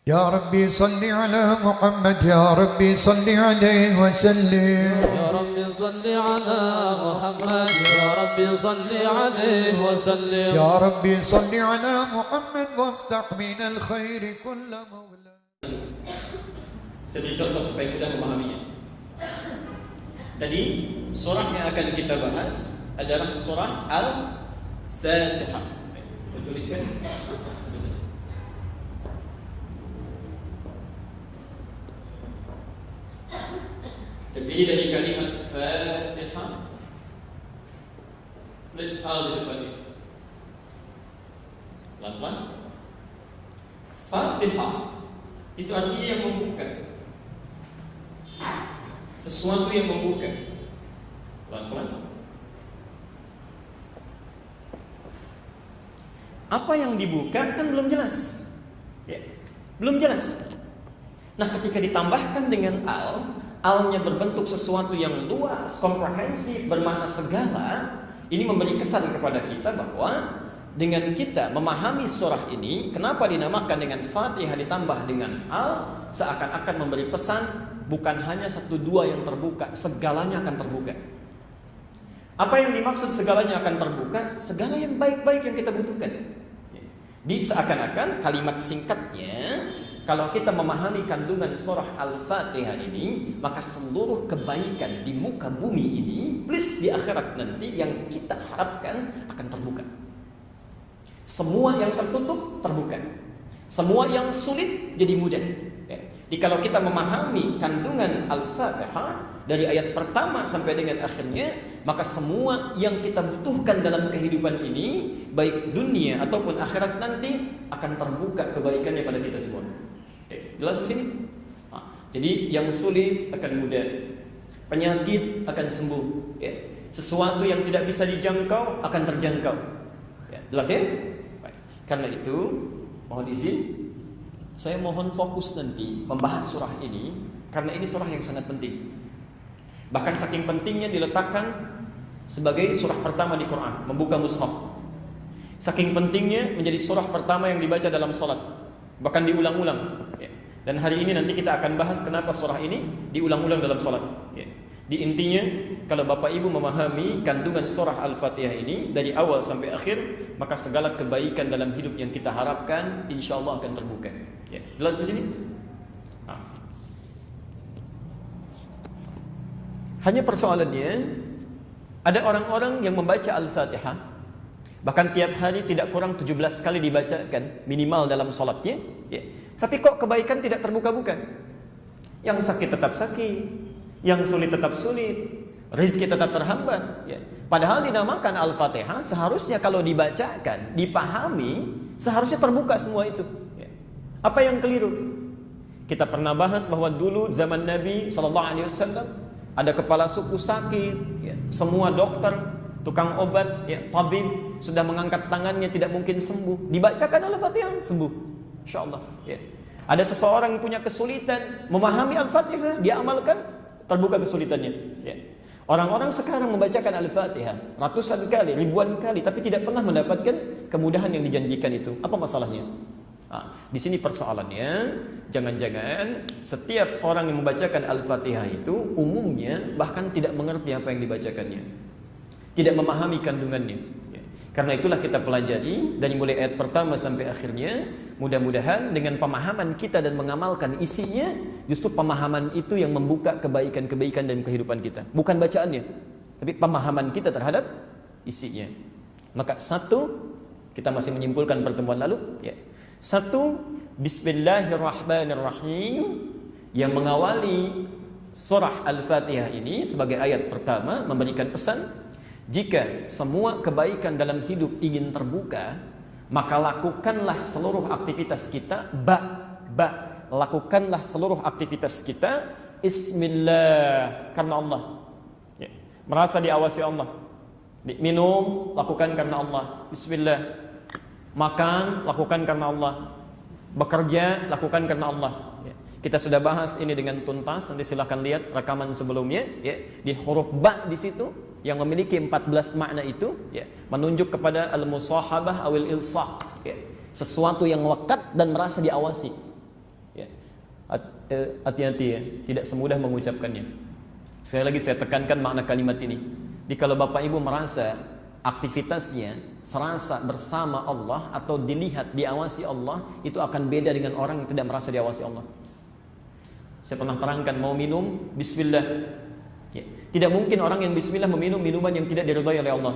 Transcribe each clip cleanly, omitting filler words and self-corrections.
يا ربي صل على محمد يا ربي صل عليه وسلم يا رب صل على محمد يا رب صل عليه وسلم يا ربي صل على محمد وافتح من الخير كل مولى. Saya beri contoh supaya mudah memahaminya. Tadi surah yang akan kita bahas adalah surah Al-Fatihah. Tuliskan. Terdiri dari kalimat Fatihah plus Al di depannya. Pelan-pelan. Fatihah itu artinya yang membuka, sesuatu yang membuka. Pelan-pelan. Apa yang dibuka kan belum jelas, ya, belum jelas. Nah, ketika ditambahkan dengan al-nya berbentuk sesuatu yang luas, komprehensif, bermakna segala, ini memberi kesan kepada kita bahwa dengan kita memahami surah ini, kenapa dinamakan dengan Fatihah ditambah dengan al, seakan-akan memberi pesan bukan hanya satu dua yang terbuka, segalanya akan terbuka. Apa yang dimaksud segalanya akan terbuka? Segala yang baik-baik yang kita butuhkan. Di seakan-akan kalimat singkatnya, kalau kita memahami kandungan surah Al-Fatihah ini, maka seluruh kebaikan di muka bumi ini plus di akhirat nanti yang kita harapkan akan terbuka. Semua yang tertutup terbuka, semua yang sulit jadi mudah. Jadi kalau kita memahami kandungan Al-Fatihah dari ayat pertama sampai dengan akhirnya, maka semua yang kita butuhkan dalam kehidupan ini, baik dunia ataupun akhirat nanti, akan terbuka kebaikannya pada kita semua. Jelas di sini? Jadi yang sulit akan mudah, penyakit akan sembuh, ya. Sesuatu yang tidak bisa dijangkau akan terjangkau. Ya, jelas ya? Baik. Karena itu, mohon izin, saya mohon fokus nanti membahas surah ini, karena ini surah yang sangat penting. Bahkan saking pentingnya diletakkan sebagai surah pertama di Quran, membuka mushaf. Saking pentingnya menjadi surah pertama yang dibaca dalam salat, bahkan diulang-ulang. Dan hari ini nanti kita akan bahas kenapa surah ini diulang-ulang dalam salat. Di intinya, kalau Bapak Ibu memahami kandungan surah Al-Fatihah ini dari awal sampai akhir, maka segala kebaikan dalam hidup yang kita harapkan insya Allah akan terbuka. Jelas di sini? Hanya persoalannya, ada orang-orang yang membaca Al-Fatihah, bahkan tiap hari tidak kurang 17 kali dibacakan minimal dalam salatnya, ya. Tapi kok kebaikan tidak terbuka-buka? Yang sakit tetap sakit, yang sulit tetap sulit, rezeki tetap terhambat, ya. Padahal dinamakan Al-Fatihah, seharusnya kalau dibacakan, dipahami, seharusnya terbuka semua itu, ya. Apa yang keliru? Kita pernah bahas bahwa dulu zaman Nabi SAW ada kepala suku sakit, ya. Semua dokter, tukang obat, ya, tabib sudah mengangkat tangannya, tidak mungkin sembuh. Dibacakan Al-Fatihah, sembuh, insyaallah, ya. Ada seseorang yang punya kesulitan memahami Al-Fatihah, dia amalkan, terbuka kesulitannya, ya. Orang-orang sekarang membacakan Al-Fatihah ratusan kali, ribuan kali, tapi tidak pernah mendapatkan kemudahan yang dijanjikan itu. Apa masalahnya? Di sini persoalannya, jangan-jangan setiap orang yang membacakan Al-Fatihah itu umumnya bahkan tidak mengerti apa yang dibacakannya, tidak memahami kandungannya. Karena itulah kita pelajari dari mulai ayat pertama sampai akhirnya. Mudah-mudahan dengan pemahaman kita dan mengamalkan isinya, justru pemahaman itu yang membuka kebaikan-kebaikan dalam kehidupan kita, bukan bacaannya, tapi pemahaman kita terhadap isinya. Maka satu, kita masih menyimpulkan pertemuan lalu, ya. Satu, Bismillahirrahmanirrahim, yang mengawali surah Al-Fatihah ini sebagai ayat pertama memberikan pesan, jika semua kebaikan dalam hidup ingin terbuka, maka lakukanlah seluruh aktivitas kita, lakukanlah seluruh aktivitas kita Bismillah, karena Allah, ya. Merasa diawasi Allah. Minum, lakukan karena Allah, Bismillah. Makan, lakukan karena Allah. Bekerja, lakukan karena Allah, ya. Kita sudah bahas ini dengan tuntas, nanti silahkan lihat rekaman sebelumnya, ya. Di huruf ba di situ yang memiliki 14 makna itu, ya, menunjuk kepada al-musahabah awil ilsaq, ya. Sesuatu yang lekat dan merasa diawasi. Ya. Hati-hati ya, tidak semudah mengucapkannya. Sekali lagi saya tekankan makna kalimat ini. Jadi kalau Bapak Ibu merasa aktivitasnya serasa bersama Allah atau dilihat, diawasi Allah, itu akan beda dengan orang yang tidak merasa diawasi Allah. Saya pernah terangkan, mau minum, bismillah. Ya. Tidak mungkin orang yang bismillah meminum minuman yang tidak diridhai oleh Allah.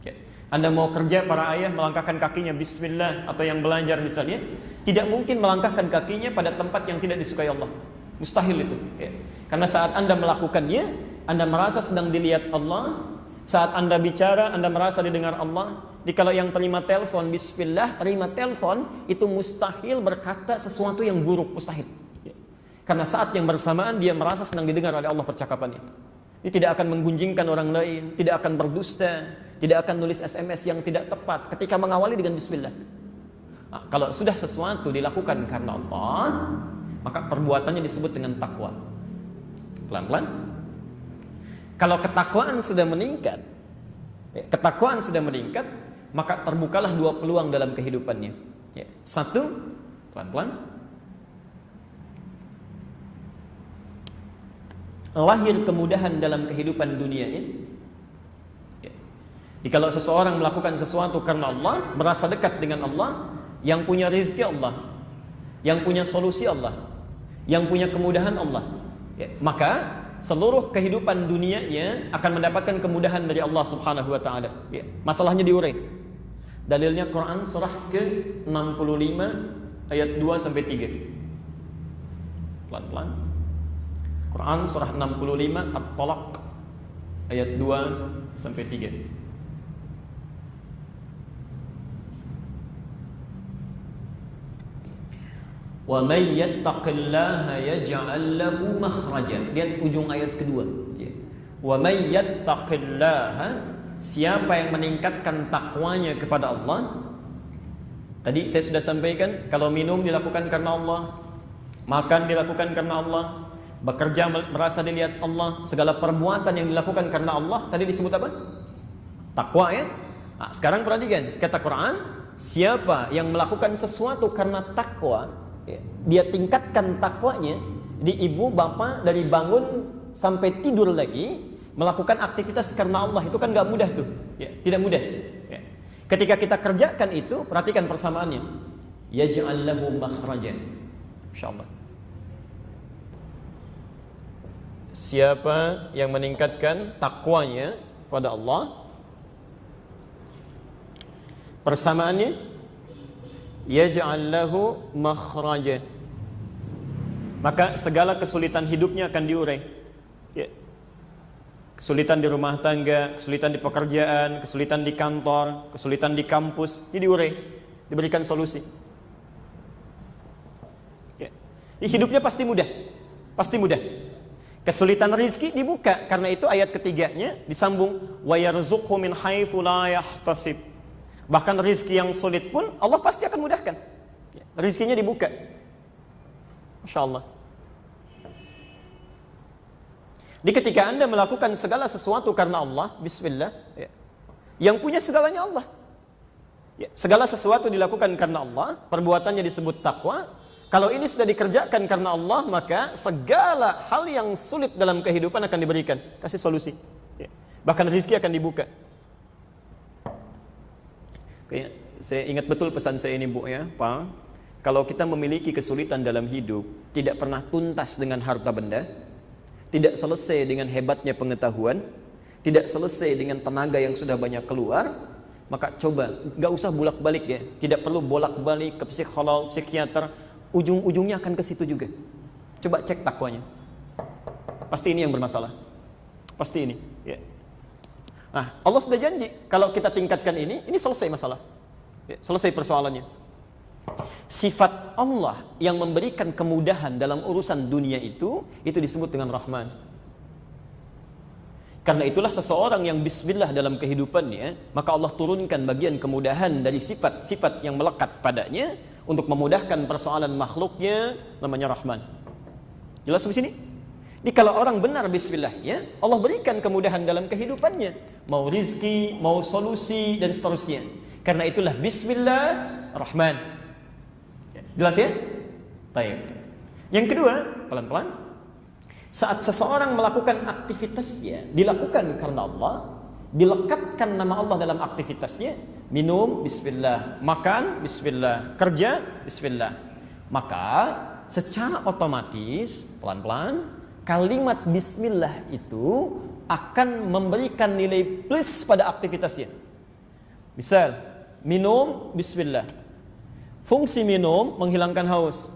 Ya. Anda mau kerja, para ayah melangkahkan kakinya bismillah, atau yang belajar misalnya, tidak mungkin melangkahkan kakinya pada tempat yang tidak disukai Allah. Mustahil itu. Ya. Karena saat Anda melakukannya, Anda merasa sedang dilihat Allah. Saat Anda bicara, Anda merasa didengar Allah. Jadi kalau yang terima telepon, bismillah, terima telepon, itu mustahil berkata sesuatu yang buruk, mustahil. Ya. Karena saat yang bersamaan dia merasa sedang didengar oleh Allah percakapannya. Dia tidak akan menggunjingkan orang lain, tidak akan berdusta, tidak akan nulis SMS yang tidak tepat ketika mengawali dengan bismillah. Nah, kalau sudah sesuatu dilakukan karena Allah, maka perbuatannya disebut dengan takwa. Pelan-pelan. Kalau ketakwaan sudah meningkat, maka terbukalah dua peluang dalam kehidupannya. Ya. Satu, pelan-pelan, lahir kemudahan dalam kehidupan dunianya. Ya. Jadi kalau seseorang melakukan sesuatu karena Allah, merasa dekat dengan Allah, yang punya rezeki Allah, yang punya solusi Allah, yang punya kemudahan Allah, ya, maka seluruh kehidupan dunianya akan mendapatkan kemudahan dari Allah Subhanahu wa taala. Ya, masalahnya diurai. Dalilnya Quran surah ke-65 ayat 2 sampai 3. Pelan-pelan. Quran surah 65 At-Talaq ayat 2 sampai 3. Wa may yattaqillaha yaj'al lahu makhraja. Lihat ujung ayat kedua. Wa may yattaqillaha, siapa yang meningkatkan takwanya kepada Allah. Tadi saya sudah sampaikan, kalau minum dilakukan karena Allah, makan dilakukan karena Allah, bekerja merasa dilihat Allah, segala perbuatan yang dilakukan karena Allah, tadi disebut apa? Takwa, ya. Nah, sekarang perhatikan, kata Quran, siapa yang melakukan sesuatu karena takwa, dia tingkatkan takwanya. Di ibu bapak dari bangun sampai tidur lagi melakukan aktivitas karena Allah, itu kan gak mudah tuh, ya, tidak mudah. Ya. Ketika kita kerjakan itu, perhatikan persamaannya. Yaj'al lahu makhraja. Insyaallah. Siapa yang meningkatkan takwanya pada Allah, persamaannya yaj'al lahu makhraja, maka segala kesulitan hidupnya akan diurai. Ya. Kesulitan di rumah tangga, kesulitan di pekerjaan, kesulitan di kantor, kesulitan di kampus, ini diurai, diberikan solusi. Ya. Hidupnya pasti mudah, pasti mudah. Kesulitan rezeki dibuka, karena itu ayat ketiganya disambung, wa yarzuqhu min haitsu la yahtasib. Bahkan rezeki yang sulit pun Allah pasti akan mudahkan. Rezekinya dibuka. Masya Allah. Di ketika Anda melakukan segala sesuatu karena Allah, bismillah, ya, yang punya segalanya Allah. Ya, segala sesuatu dilakukan karena Allah, perbuatannya disebut takwa. Kalau ini sudah dikerjakan karena Allah, maka segala hal yang sulit dalam kehidupan akan diberikan, kasih solusi. Ya. Bahkan rezeki akan dibuka. Saya ingat betul pesan saya ini, Bu, ya, Pak. Kalau kita memiliki kesulitan dalam hidup, tidak pernah tuntas dengan harta benda, tidak selesai dengan hebatnya pengetahuan, tidak selesai dengan tenaga yang sudah banyak keluar, maka coba, gak usah bolak-balik, ya. Tidak perlu bolak-balik ke psikolog, psikiater, ujung-ujungnya akan ke situ juga. Coba cek takwanya. Pasti ini yang bermasalah. Pasti ini, ya. Nah, Allah sudah janji, kalau kita tingkatkan ini selesai masalah. Ya, selesai persoalannya. Sifat Allah yang memberikan kemudahan dalam urusan dunia itu disebut dengan Rahman. Karena itulah seseorang yang bismillah dalam kehidupannya, maka Allah turunkan bagian kemudahan dari sifat-sifat yang melekat padanya untuk memudahkan persoalan makhluknya, namanya Rahman. Jelas di sini? Jadi kalau orang benar bismillahnya, Allah berikan kemudahan dalam kehidupannya, mau rizki, mau solusi, dan seterusnya. Karena itulah bismillah Rahman. Jelas, ya? Taib. Yang kedua, pelan-pelan. Saat seseorang melakukan aktivitasnya, dilakukan karena Allah, dilekatkan nama Allah dalam aktivitasnya, minum, bismillah, makan, bismillah, kerja, bismillah. Maka secara otomatis, pelan-pelan, kalimat bismillah itu akan memberikan nilai plus pada aktivitasnya. Misal, minum, bismillah. Fungsi minum menghilangkan haus.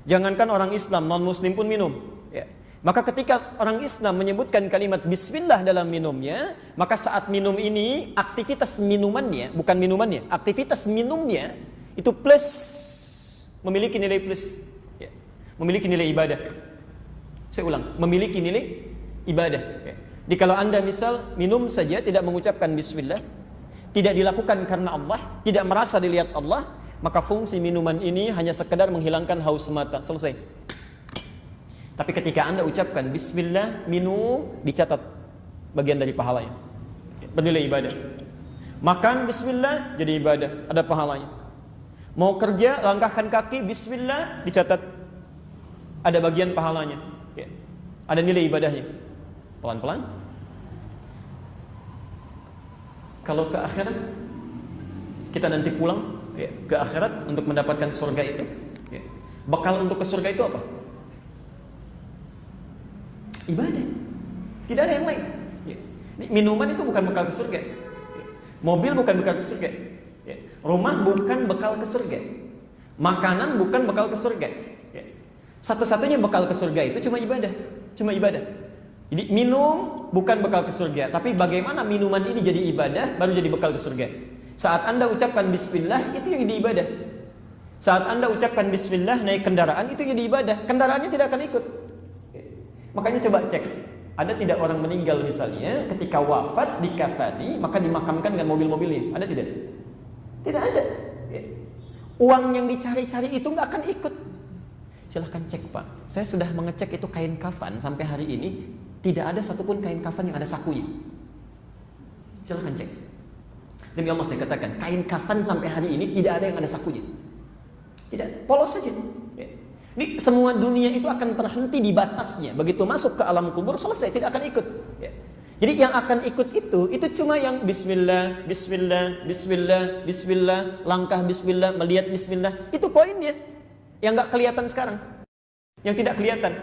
Jangankan orang Islam, non-muslim pun minum. Ya. Maka ketika orang Islam menyebutkan kalimat bismillah dalam minumnya, maka saat minum ini, aktivitas minumannya, bukan minumannya, aktivitas minumnya itu plus, memiliki nilai plus. Ya. Memiliki nilai ibadah. Saya ulang, memiliki nilai ibadah. Ya. Jadi kalau Anda misal minum saja tidak mengucapkan bismillah, tidak dilakukan karena Allah, tidak merasa dilihat Allah, maka fungsi minuman ini hanya sekedar menghilangkan haus semata, selesai. Tapi ketika Anda ucapkan bismillah, minum, dicatat bagian dari pahalanya, bernilai ibadah. Makan bismillah, jadi ibadah, ada pahalanya. Mau kerja, langkahkan kaki, bismillah, dicatat, ada bagian pahalanya, ya. Ada nilai ibadahnya. Pelan-pelan. Kalau ke akhirat, kita nanti pulang, ya, ke akhirat untuk mendapatkan surga itu, ya. Bekal untuk ke surga itu apa? Ibadah. Tidak ada yang lain, ya. Minuman itu bukan bekal ke surga, ya. Mobil bukan bekal ke surga, ya. Rumah bukan bekal ke surga, makanan bukan bekal ke surga, ya. Satu-satunya bekal ke surga itu cuma ibadah, cuma ibadah. Jadi minum bukan bekal ke surga, tapi bagaimana minuman ini jadi ibadah baru jadi bekal ke surga. Saat Anda ucapkan bismillah, itu yang jadi ibadah. Saat Anda ucapkan bismillah naik kendaraan, itu jadi ibadah. Kendaraannya tidak akan ikut. Makanya coba cek, ada tidak orang meninggal misalnya ketika wafat dikafani, maka dimakamkan dengan mobil-mobilnya? Ada tidak? Tidak ada. Uang yang dicari-cari itu nggak akan ikut. Silahkan cek, Pak. Saya sudah mengecek itu kain kafan sampai hari ini tidak ada satupun kain kafan yang ada sakunya. Silahkan cek. Demi Allah saya katakan, kain kafan sampai hari ini tidak ada yang ada sakunya. Tidak, polos saja. Ya. Ini semua dunia itu akan terhenti di batasnya. Begitu masuk ke alam kubur, selesai, tidak akan ikut. Ya. Jadi yang akan ikut itu cuma yang bismillah, bismillah, bismillah, bismillah, langkah bismillah, melihat bismillah. Itu poinnya. Yang nggak kelihatan sekarang. Yang tidak kelihatan.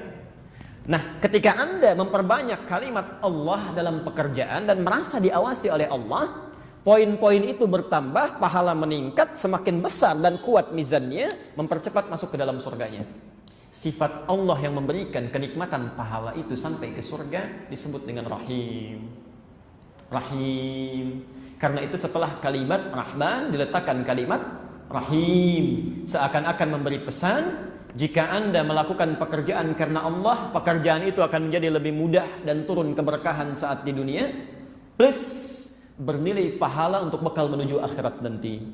Nah, ketika Anda memperbanyak kalimat Allah dalam pekerjaan dan merasa diawasi oleh Allah, poin-poin itu bertambah, pahala meningkat, semakin besar dan kuat mizannya, mempercepat masuk ke dalam surganya. Sifat Allah yang memberikan kenikmatan pahala itu sampai ke surga disebut dengan Rahim. Rahim. Karena itu setelah kalimat Rahman diletakkan kalimat Rahim. Seakan-akan memberi pesan, jika Anda melakukan pekerjaan karena Allah, pekerjaan itu akan menjadi lebih mudah dan turun keberkahan saat di dunia, plus bernilai pahala untuk bekal menuju akhirat nanti.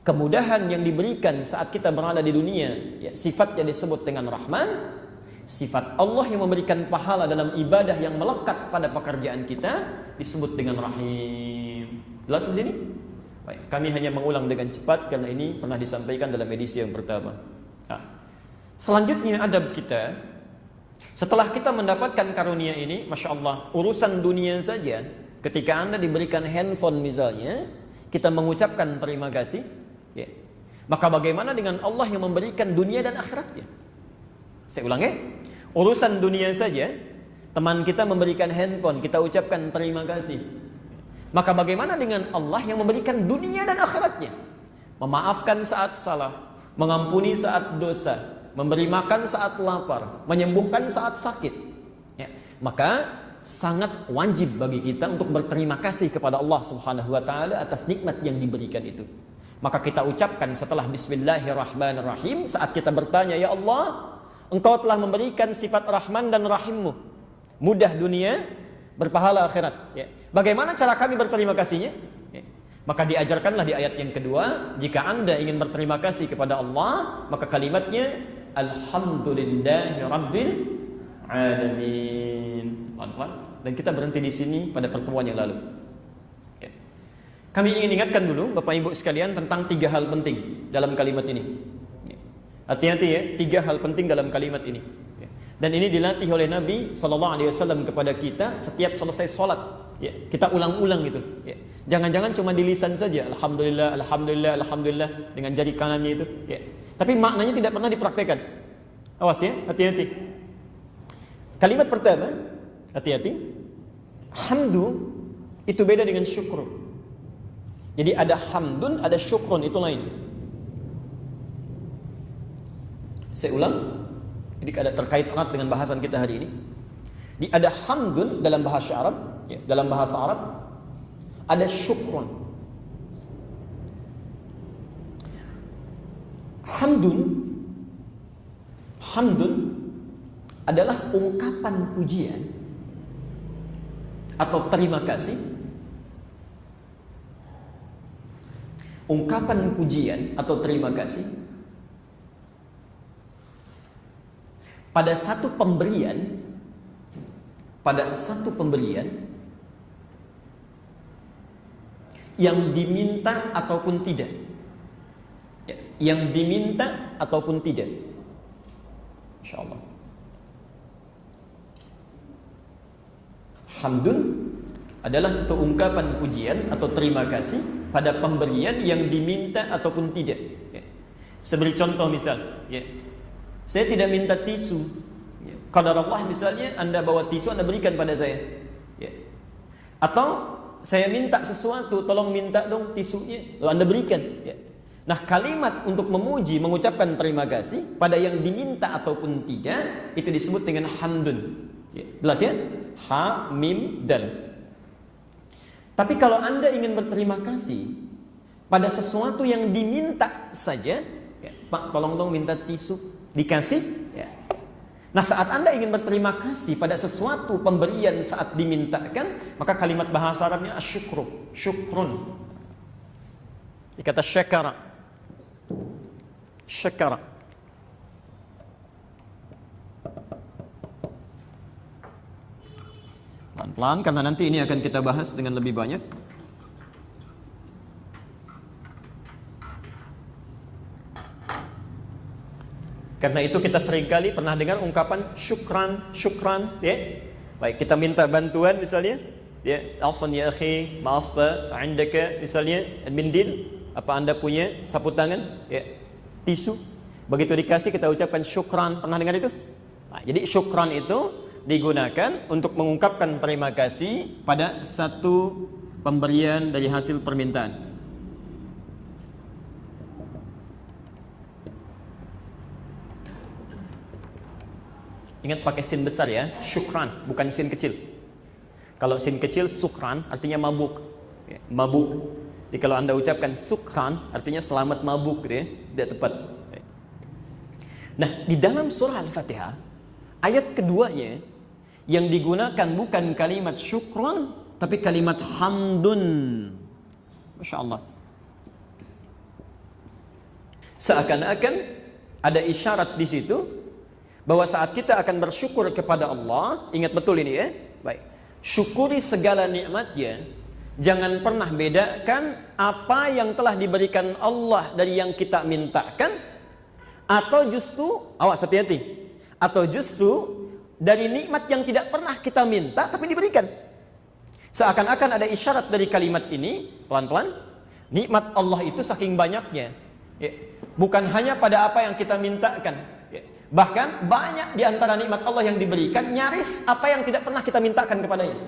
Kemudahan yang diberikan saat kita berada di dunia, ya, sifatnya disebut dengan Rahman. Sifat Allah yang memberikan pahala dalam ibadah yang melekat pada pekerjaan kita disebut dengan Rahim. Jelas di sini? Baik, kami hanya mengulang dengan cepat karena ini pernah disampaikan dalam edisi yang pertama. Nah, selanjutnya adab kita, setelah kita mendapatkan karunia ini, Masya Allah, urusan dunia saja, ketika Anda diberikan handphone misalnya, kita mengucapkan terima kasih, ya. Maka bagaimana dengan Allah yang memberikan dunia dan akhiratnya? Saya ulang ya, urusan dunia saja, teman kita memberikan handphone, kita ucapkan terima kasih. Maka bagaimana dengan Allah yang memberikan dunia dan akhiratnya? Memaafkan saat salah, mengampuni saat dosa, memberi makan saat lapar, menyembuhkan saat sakit, ya. Maka sangat wajib bagi kita untuk berterima kasih kepada Allah Subhanahu wa taala atas nikmat yang diberikan itu. Maka kita ucapkan setelah bismillahirrahmanirrahim saat kita bertanya, ya Allah, Engkau telah memberikan sifat Rahman dan Rahimmu, mudah dunia, berpahala akhirat, ya. Bagaimana cara kami berterima kasihnya? Ya. Maka diajarkanlah di ayat yang kedua, jika Anda ingin berterima kasih kepada Allah, maka kalimatnya alhamdulillahi rabbil alamin. Pelan-pelan. Dan kita berhenti di sini pada pertemuan yang lalu. Ya. Kami ingin ingatkan dulu Bapak Ibu sekalian tentang 3 hal penting dalam kalimat ini. Ya. Hati-hati ya, 3 hal penting dalam kalimat ini. Dan ini dilatih oleh Nabi SAW kepada kita setiap selesai sholat. Ya, kita ulang-ulang gitu. Ya. Jangan-jangan cuma di lisan saja, alhamdulillah, alhamdulillah, alhamdulillah dengan jari kanannya itu. Ya. Tapi maknanya tidak pernah dipraktekkan. Awas ya, hati-hati. Kalimat pertama, hati-hati. Hamdu itu beda dengan syukur. Jadi ada hamdun, ada syukrun, itu lain. Saya ulang. Jadi ada terkait erat dengan bahasan kita hari ini. Ada hamdun dalam bahasa Arab, ya, dalam bahasa Arab ada syukrun. Hamdun adalah ungkapan pujian atau terima kasih. Ungkapan pujian atau terima kasih pada satu pemberian yang diminta ataupun tidak. Ya, yang diminta ataupun tidak. Insyaallah. Hamdun adalah satu ungkapan pujian atau terima kasih pada pemberian yang diminta ataupun tidak. Ya. Sebagai contoh misal, ya. Saya tidak minta tisu. Ya. Qadarullah misalnya Anda bawa tisu, Anda berikan pada saya. Ya. Atau saya minta sesuatu, tolong minta dong tisunya, lalu Anda berikan. Ya. Nah, kalimat untuk memuji, mengucapkan terima kasih pada yang diminta ataupun tidak, itu disebut dengan hamdun. Ya. Jelas ya? Ha, mim, dal. Tapi kalau Anda ingin berterima kasih pada sesuatu yang diminta saja, ya, Pak tolong dong minta tisu, dikasih. Ya. Nah, saat Anda ingin berterima kasih pada sesuatu pemberian saat dimintakan, maka kalimat bahasa Arabnya asyukru, syukrun. Dikata syakara. Syakara. Pelan-pelan karena nanti ini akan kita bahas dengan lebih banyak. Karena itu kita seringkali pernah dengar ungkapan syukran, ya. Baik, kita minta bantuan misalnya, ya, afwan ya akhi, maaf indaka misalnya mindil, apa Anda punya sapu tangan, ya, tisu. Begitu dikasih kita ucapkan syukran. Pernah dengar itu? Nah, jadi syukran itu digunakan untuk mengungkapkan terima kasih pada satu pemberian dari hasil permintaan. Ingat pakai sin besar ya, syukran, bukan sin kecil. Kalau sin kecil, sukran, artinya mabuk. Ya, mabuk. Jadi kalau Anda ucapkan sukran, artinya selamat mabuk, ya, tidak tepat. Nah, di dalam surah Al-Fatihah, ayat keduanya, yang digunakan bukan kalimat syukran, tapi kalimat hamdun. Masya Allah. Seakan-akan ada isyarat di situ, bahwa saat kita akan bersyukur kepada Allah, ingat betul ini ya, baik, syukuri segala nikmatnya, jangan pernah bedakan apa yang telah diberikan Allah dari yang kita mintakan, atau justru, awas hati-hati, atau justru dari nikmat yang tidak pernah kita minta tapi diberikan. Seakan-akan ada isyarat dari kalimat ini, pelan-pelan, nikmat Allah itu saking banyaknya, ya, bukan hanya pada apa yang kita mintakan. Bahkan banyak di antara nikmat Allah yang diberikan nyaris apa yang tidak pernah kita mintakan kepadanya.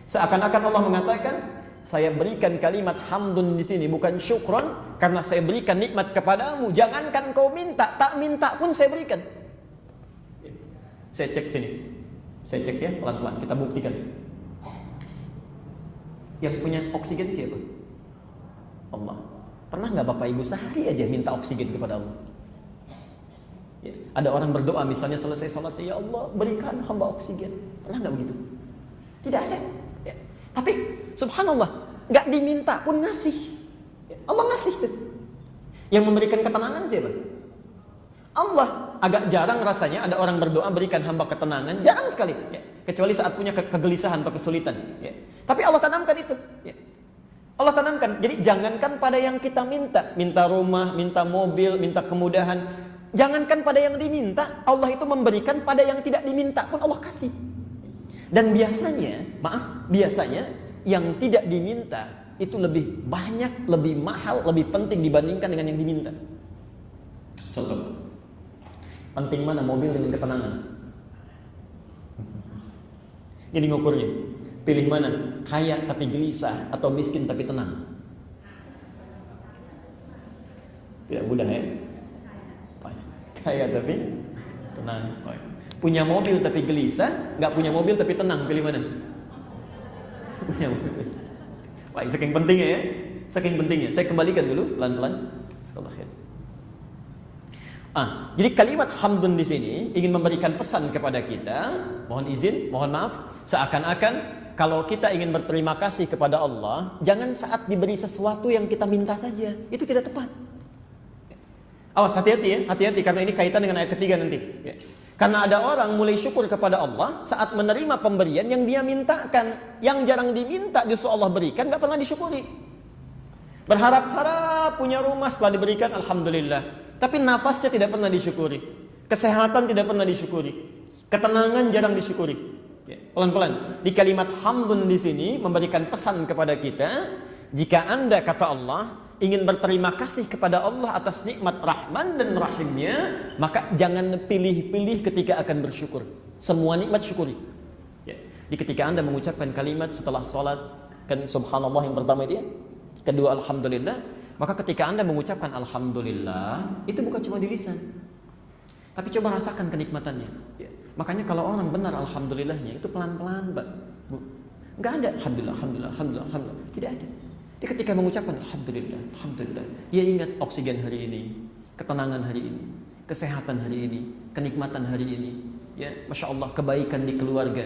Seakan-akan Allah mengatakan, saya berikan kalimat hamdun di sini bukan syukron, karena saya berikan nikmat kepadamu. Jangankan kau minta, tak minta pun saya berikan. Saya cek sini. Saya cek ya, pelan-pelan kita buktikan. Yang punya oksigen siapa? Allah. Pernah nggak Bapak Ibu sehari aja minta oksigen kepada Allah? Ya, ada orang berdoa misalnya selesai sholat, ya Allah berikan hamba oksigen. Pernah nggak begitu? Tidak ada. Ya. Tapi subhanallah, nggak diminta pun ngasih. Ya, Allah ngasih tuh. Yang memberikan ketenangan siapa? Allah. Agak jarang rasanya ada orang berdoa berikan hamba ketenangan, jarang sekali. Ya. Kecuali saat punya kegelisahan atau kesulitan. Ya. Tapi Allah tanamkan itu. Ya. Allah tanamkan. Jadi jangankan pada yang kita minta, minta rumah, minta mobil, minta kemudahan. jangankan pada yang diminta, Allah itu memberikan pada yang tidak diminta pun Allah kasih. Dan biasanya yang tidak diminta itu lebih banyak, lebih mahal, lebih penting dibandingkan dengan yang diminta. Contoh, penting mana mobil dengan ketenangan? Ini ngukurnya. Pilih mana? Kaya tapi gelisah atau miskin tapi tenang? Tidak mudah ya? Kaya tapi tenang. Punya mobil tapi gelisah, nggak punya mobil tapi tenang, pilih mana? Punya mobil. Baik, saking pentingnya ya. Saking pentingnya. Saya kembalikan dulu pelan-pelan. Jadi kalimat hamdun di sini ingin memberikan pesan kepada kita, mohon izin, mohon maaf, seakan-akan kalau kita ingin berterima kasih kepada Allah, jangan saat diberi sesuatu yang kita minta saja. Itu tidak tepat. Awas, hati-hati ya, hati-hati karena ini kaitan dengan ayat ketiga nanti. Ya. Karena ada orang mulai syukur kepada Allah saat menerima pemberian yang dia mintakan, yang jarang diminta justru Allah berikan, nggak pernah disyukuri. Berharap-harap punya rumah setelah diberikan, alhamdulillah. Tapi nafasnya tidak pernah disyukuri, kesehatan tidak pernah disyukuri, ketenangan jarang disyukuri. Ya, pelan-pelan. Di kalimat hamdun di sini memberikan pesan kepada kita, jika Anda kata Allah ingin berterima kasih kepada Allah atas nikmat Rahman dan Rahimnya, maka jangan pilih-pilih ketika akan bersyukur. Semua nikmat syukuri. Ya. Di ketika Anda mengucapkan kalimat setelah sholat, kan subhanallah yang pertama itu ya, kedua alhamdulillah, maka ketika Anda mengucapkan alhamdulillah, itu bukan cuma di lisan, tapi coba rasakan kenikmatannya. Ya. Makanya kalau orang benar alhamdulillahnya itu pelan-pelan, Bu. Nggak ada alhamdulillah, alhamdulillah, alhamdulillah, alhamdulillah. Tidak ada. Dia ketika mengucapkan alhamdulillah, alhamdulillah, dia ingat oksigen hari ini, ketenangan hari ini, kesehatan hari ini, kenikmatan hari ini, ya, masya Allah, kebaikan di keluarga,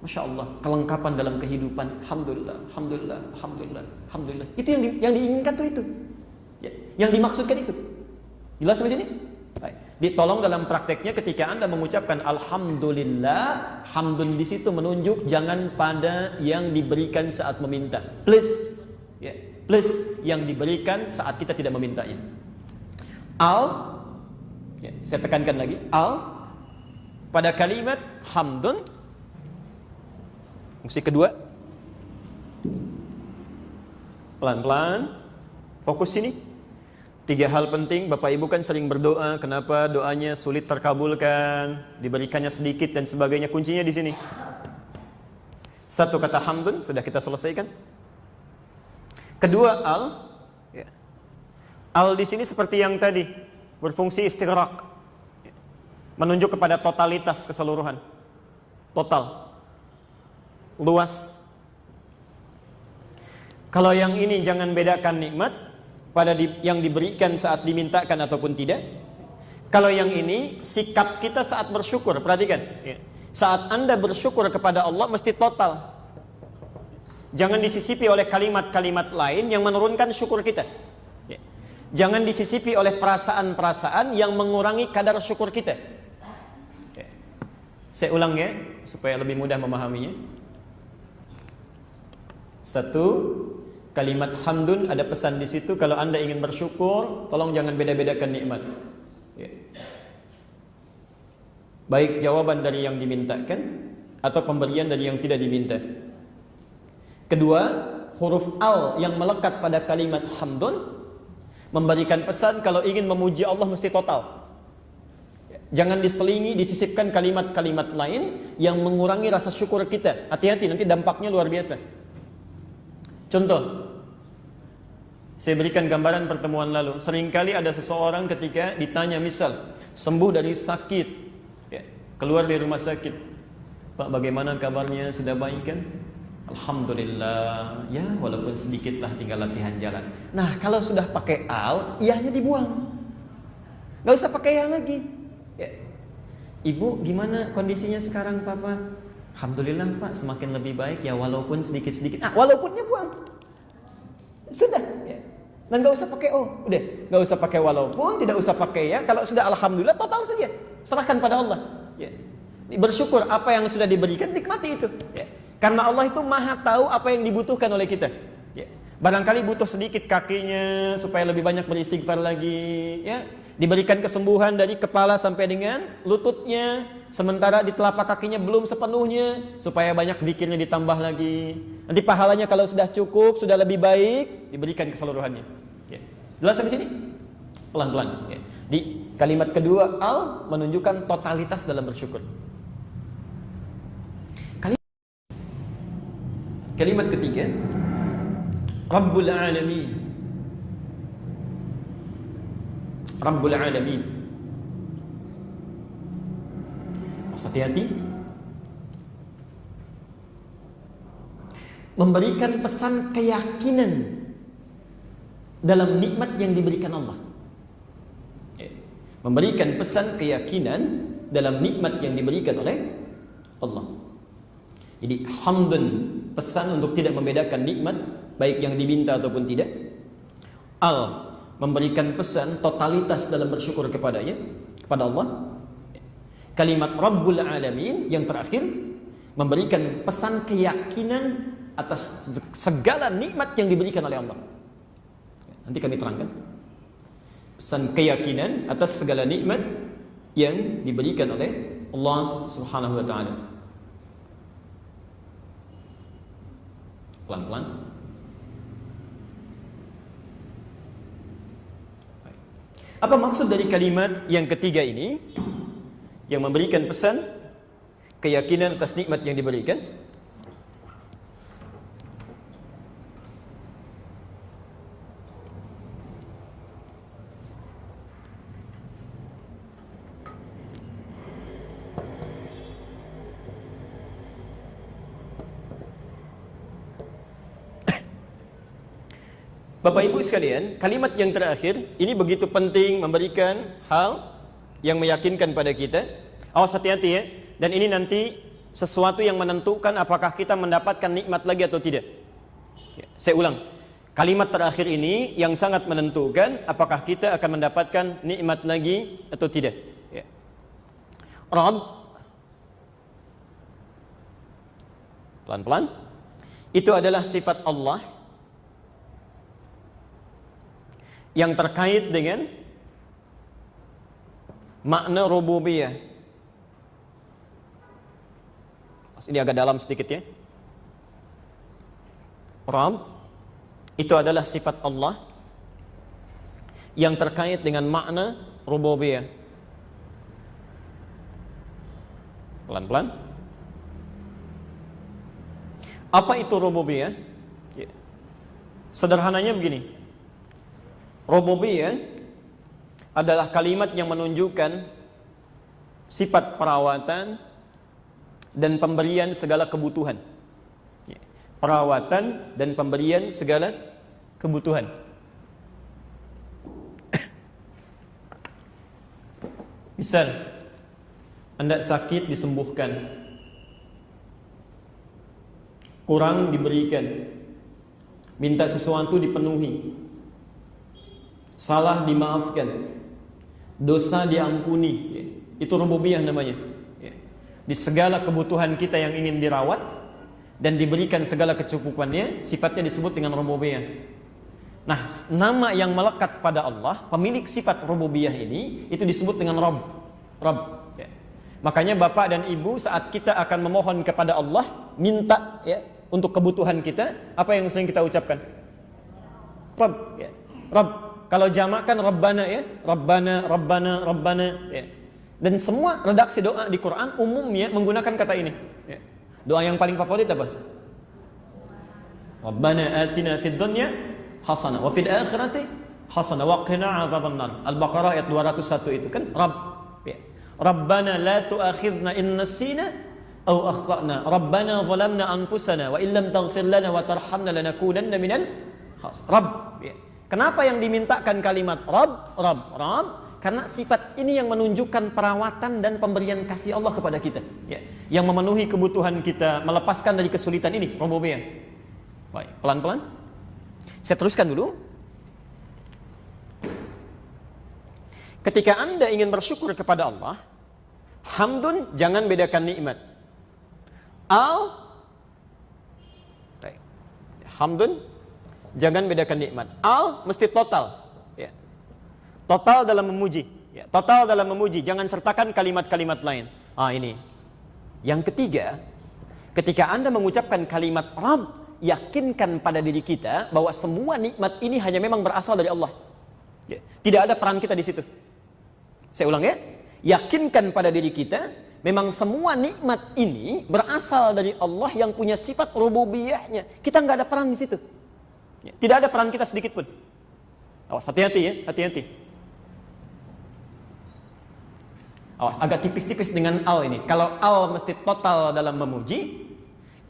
masya Allah, kelengkapan dalam kehidupan, alhamdulillah, alhamdulillah, alhamdulillah, alhamdulillah. Itu yang diinginkan tuh itu, ya, yang dimaksudkan itu. Jelas sampai sini? Baik. Ditolong dalam prakteknya ketika Anda mengucapkan alhamdulillah, hamdun di situ menunjuk jangan pada yang diberikan saat meminta, please. Ya, plus yang diberikan saat kita tidak memintanya. Ya, saya tekankan lagi, pada kalimat hamdun, fungsi kedua, pelan-pelan, fokus sini. 3 hal penting, Bapak Ibu kan sering berdoa, kenapa doanya sulit terkabulkan, diberikannya sedikit dan sebagainya, kuncinya di sini. Satu kata hamdun sudah kita selesaikan. Kedua ya. Al di sini seperti yang tadi berfungsi istighraq, ya. Menunjuk kepada totalitas keseluruhan, total, luas. Kalau yang ini jangan bedakan nikmat pada yang diberikan saat dimintakan ataupun tidak. Kalau yang ini sikap kita saat bersyukur, perhatikan. Ya. Saat Anda bersyukur kepada Allah mesti total. Jangan disisipi oleh kalimat-kalimat lain yang menurunkan syukur kita. Ya. Jangan disisipi oleh perasaan-perasaan yang mengurangi kadar syukur kita. Ya. Saya ulang ya, supaya lebih mudah memahaminya. 1, kalimat hamdun ada pesan di situ. Kalau Anda ingin bersyukur, tolong jangan beda-bedakan nikmat. Ya. Baik jawaban dari yang dimintakan atau pemberian dari yang tidak diminta. Kedua, huruf al yang melekat pada kalimat hamdun memberikan pesan kalau ingin memuji Allah mesti total. Jangan diselingi, disisipkan kalimat-kalimat lain yang mengurangi rasa syukur kita. Hati-hati, nanti dampaknya luar biasa. Contoh, saya berikan gambaran pertemuan lalu. Seringkali ada seseorang ketika ditanya, misal sembuh dari sakit, ya, keluar dari rumah sakit, Pak bagaimana kabarnya, sudah baik kan? Alhamdulillah, ya walaupun sedikit lah, tinggal latihan jalan. Nah kalau sudah pakai al, iyahnya dibuang, nggak usah pakai ya lagi. Ya. Ibu gimana kondisinya sekarang Papa? Alhamdulillah Pak, semakin lebih baik ya walaupun sedikit-sedikit. Walaupunnya buang, sudah. Ya. Nah nggak usah pakai udah, nggak usah pakai walaupun, tidak usah pakai ya. Kalau sudah alhamdulillah total saja, serahkan pada Allah. Ya. Bersyukur apa yang sudah diberikan, nikmati itu. Ya. Karena Allah itu maha tahu apa yang dibutuhkan oleh kita. Ya. Barangkali butuh sedikit kakinya supaya lebih banyak beristighfar lagi, ya. Diberikan kesembuhan dari kepala sampai dengan lututnya, sementara di telapak kakinya belum sepenuhnya, supaya banyak zikirnya ditambah lagi. Nanti pahalanya kalau sudah cukup, sudah lebih baik, diberikan keseluruhannya. Ya. Jelas sampai sini? Pelan-pelan. Ya. Di kalimat kedua, al menunjukkan totalitas dalam bersyukur. Kalimat ketiga, Rabbul Alamin. Rabbul Alamin. Hati-hati. Memberikan pesan keyakinan dalam nikmat yang diberikan Allah. Memberikan pesan keyakinan dalam nikmat yang diberikan oleh Allah. Jadi hamdun, pesan untuk tidak membedakan nikmat baik yang diminta ataupun tidak. Al, memberikan pesan totalitas dalam bersyukur kepadanya, kepada Allah. Kalimat Rabbul Alamin yang terakhir memberikan pesan keyakinan atas segala nikmat yang diberikan oleh Allah. Nanti kami terangkan pesan keyakinan atas segala nikmat yang diberikan oleh Allah Subhanahu wa taala. Pelan-pelan. Apa maksud dari kalimat yang ketiga ini yang memberikan pesan keyakinan atas nikmat yang diberikan? Bapak Ibu sekalian, kalimat yang terakhir ini begitu penting, memberikan hal yang meyakinkan pada kita. Awas, hati-hati ya. Dan ini nanti sesuatu yang menentukan apakah kita mendapatkan nikmat lagi atau tidak. Ya, saya ulang. Kalimat terakhir ini yang sangat menentukan apakah kita akan mendapatkan nikmat lagi atau tidak. Ya. Rabb, pelan-pelan, itu adalah sifat Allah yang terkait dengan makna rububiyah. Ini agak dalam sedikit ya. Rabb itu adalah sifat Allah yang terkait dengan makna rububiyah. Pelan-pelan. Apa itu rububiyah? Ya. Sederhananya begini. Rububiyah adalah kalimat yang menunjukkan sifat perawatan dan pemberian segala kebutuhan. Perawatan dan pemberian segala kebutuhan. Misal, Anda sakit disembuhkan, kurang diberikan, minta sesuatu dipenuhi, salah dimaafkan, dosa diampuni. Itu rububiyah namanya. Di segala kebutuhan kita yang ingin dirawat dan diberikan segala kecukupannya, sifatnya disebut dengan rububiyah. Nah, nama yang melekat pada Allah, pemilik sifat rububiyah ini, itu disebut dengan Rabb. Rabb. Ya. Makanya Bapak dan Ibu saat kita akan memohon kepada Allah, minta ya untuk kebutuhan kita, apa yang sering kita ucapkan? Rabb. Ya. Rabb. Kalau jamak kan Rabbana ya, Rabbana, Rabbana, Rabbana ya. Dan semua redaksi doa di Quran umumnya menggunakan kata ini ya. Doa yang paling favorit apa? Rabbana atina fid dunya hasanah wa fil akhirati hasanah wa qina adzabannar. Al-Baqarah ayat 201 itu kan Rabb ya. Rabbana la tu'akhidna in nasina aw akhtana. Rabbana zalamna anfusana wa illam taghfir lana wa tarhamna lanakunanna minal khasirin. Rabb ya. Kenapa yang dimintakan kalimat Rabb, Rabb, Rabb? Karena sifat ini yang menunjukkan perawatan dan pemberian kasih Allah kepada kita, ya, yang memenuhi kebutuhan kita, melepaskan dari kesulitan ini, rububiyah. Baik, pelan-pelan. Saya teruskan dulu. Ketika Anda ingin bersyukur kepada Allah, hamdun jangan bedakan nikmat. Baik. Hamdun jangan bedakan nikmat. Al mesti total. Ya. Total dalam memuji. Ya. Total dalam memuji. Jangan sertakan kalimat-kalimat lain. Ini. Yang ketiga, ketika Anda mengucapkan kalimat Rabb, yakinkan pada diri kita bahwa semua nikmat ini hanya memang berasal dari Allah. Ya. Tidak ada peran kita di situ. Saya ulang ya. Yakinkan pada diri kita, memang semua nikmat ini berasal dari Allah yang punya sifat rububiyahnya. Kita nggak ada peran di situ. Ya. Tidak ada peran kita sedikit pun. Awas, hati-hati ya, hati-hati. Awas, agak tipis-tipis dengan al ini. Kalau al mesti total dalam memuji,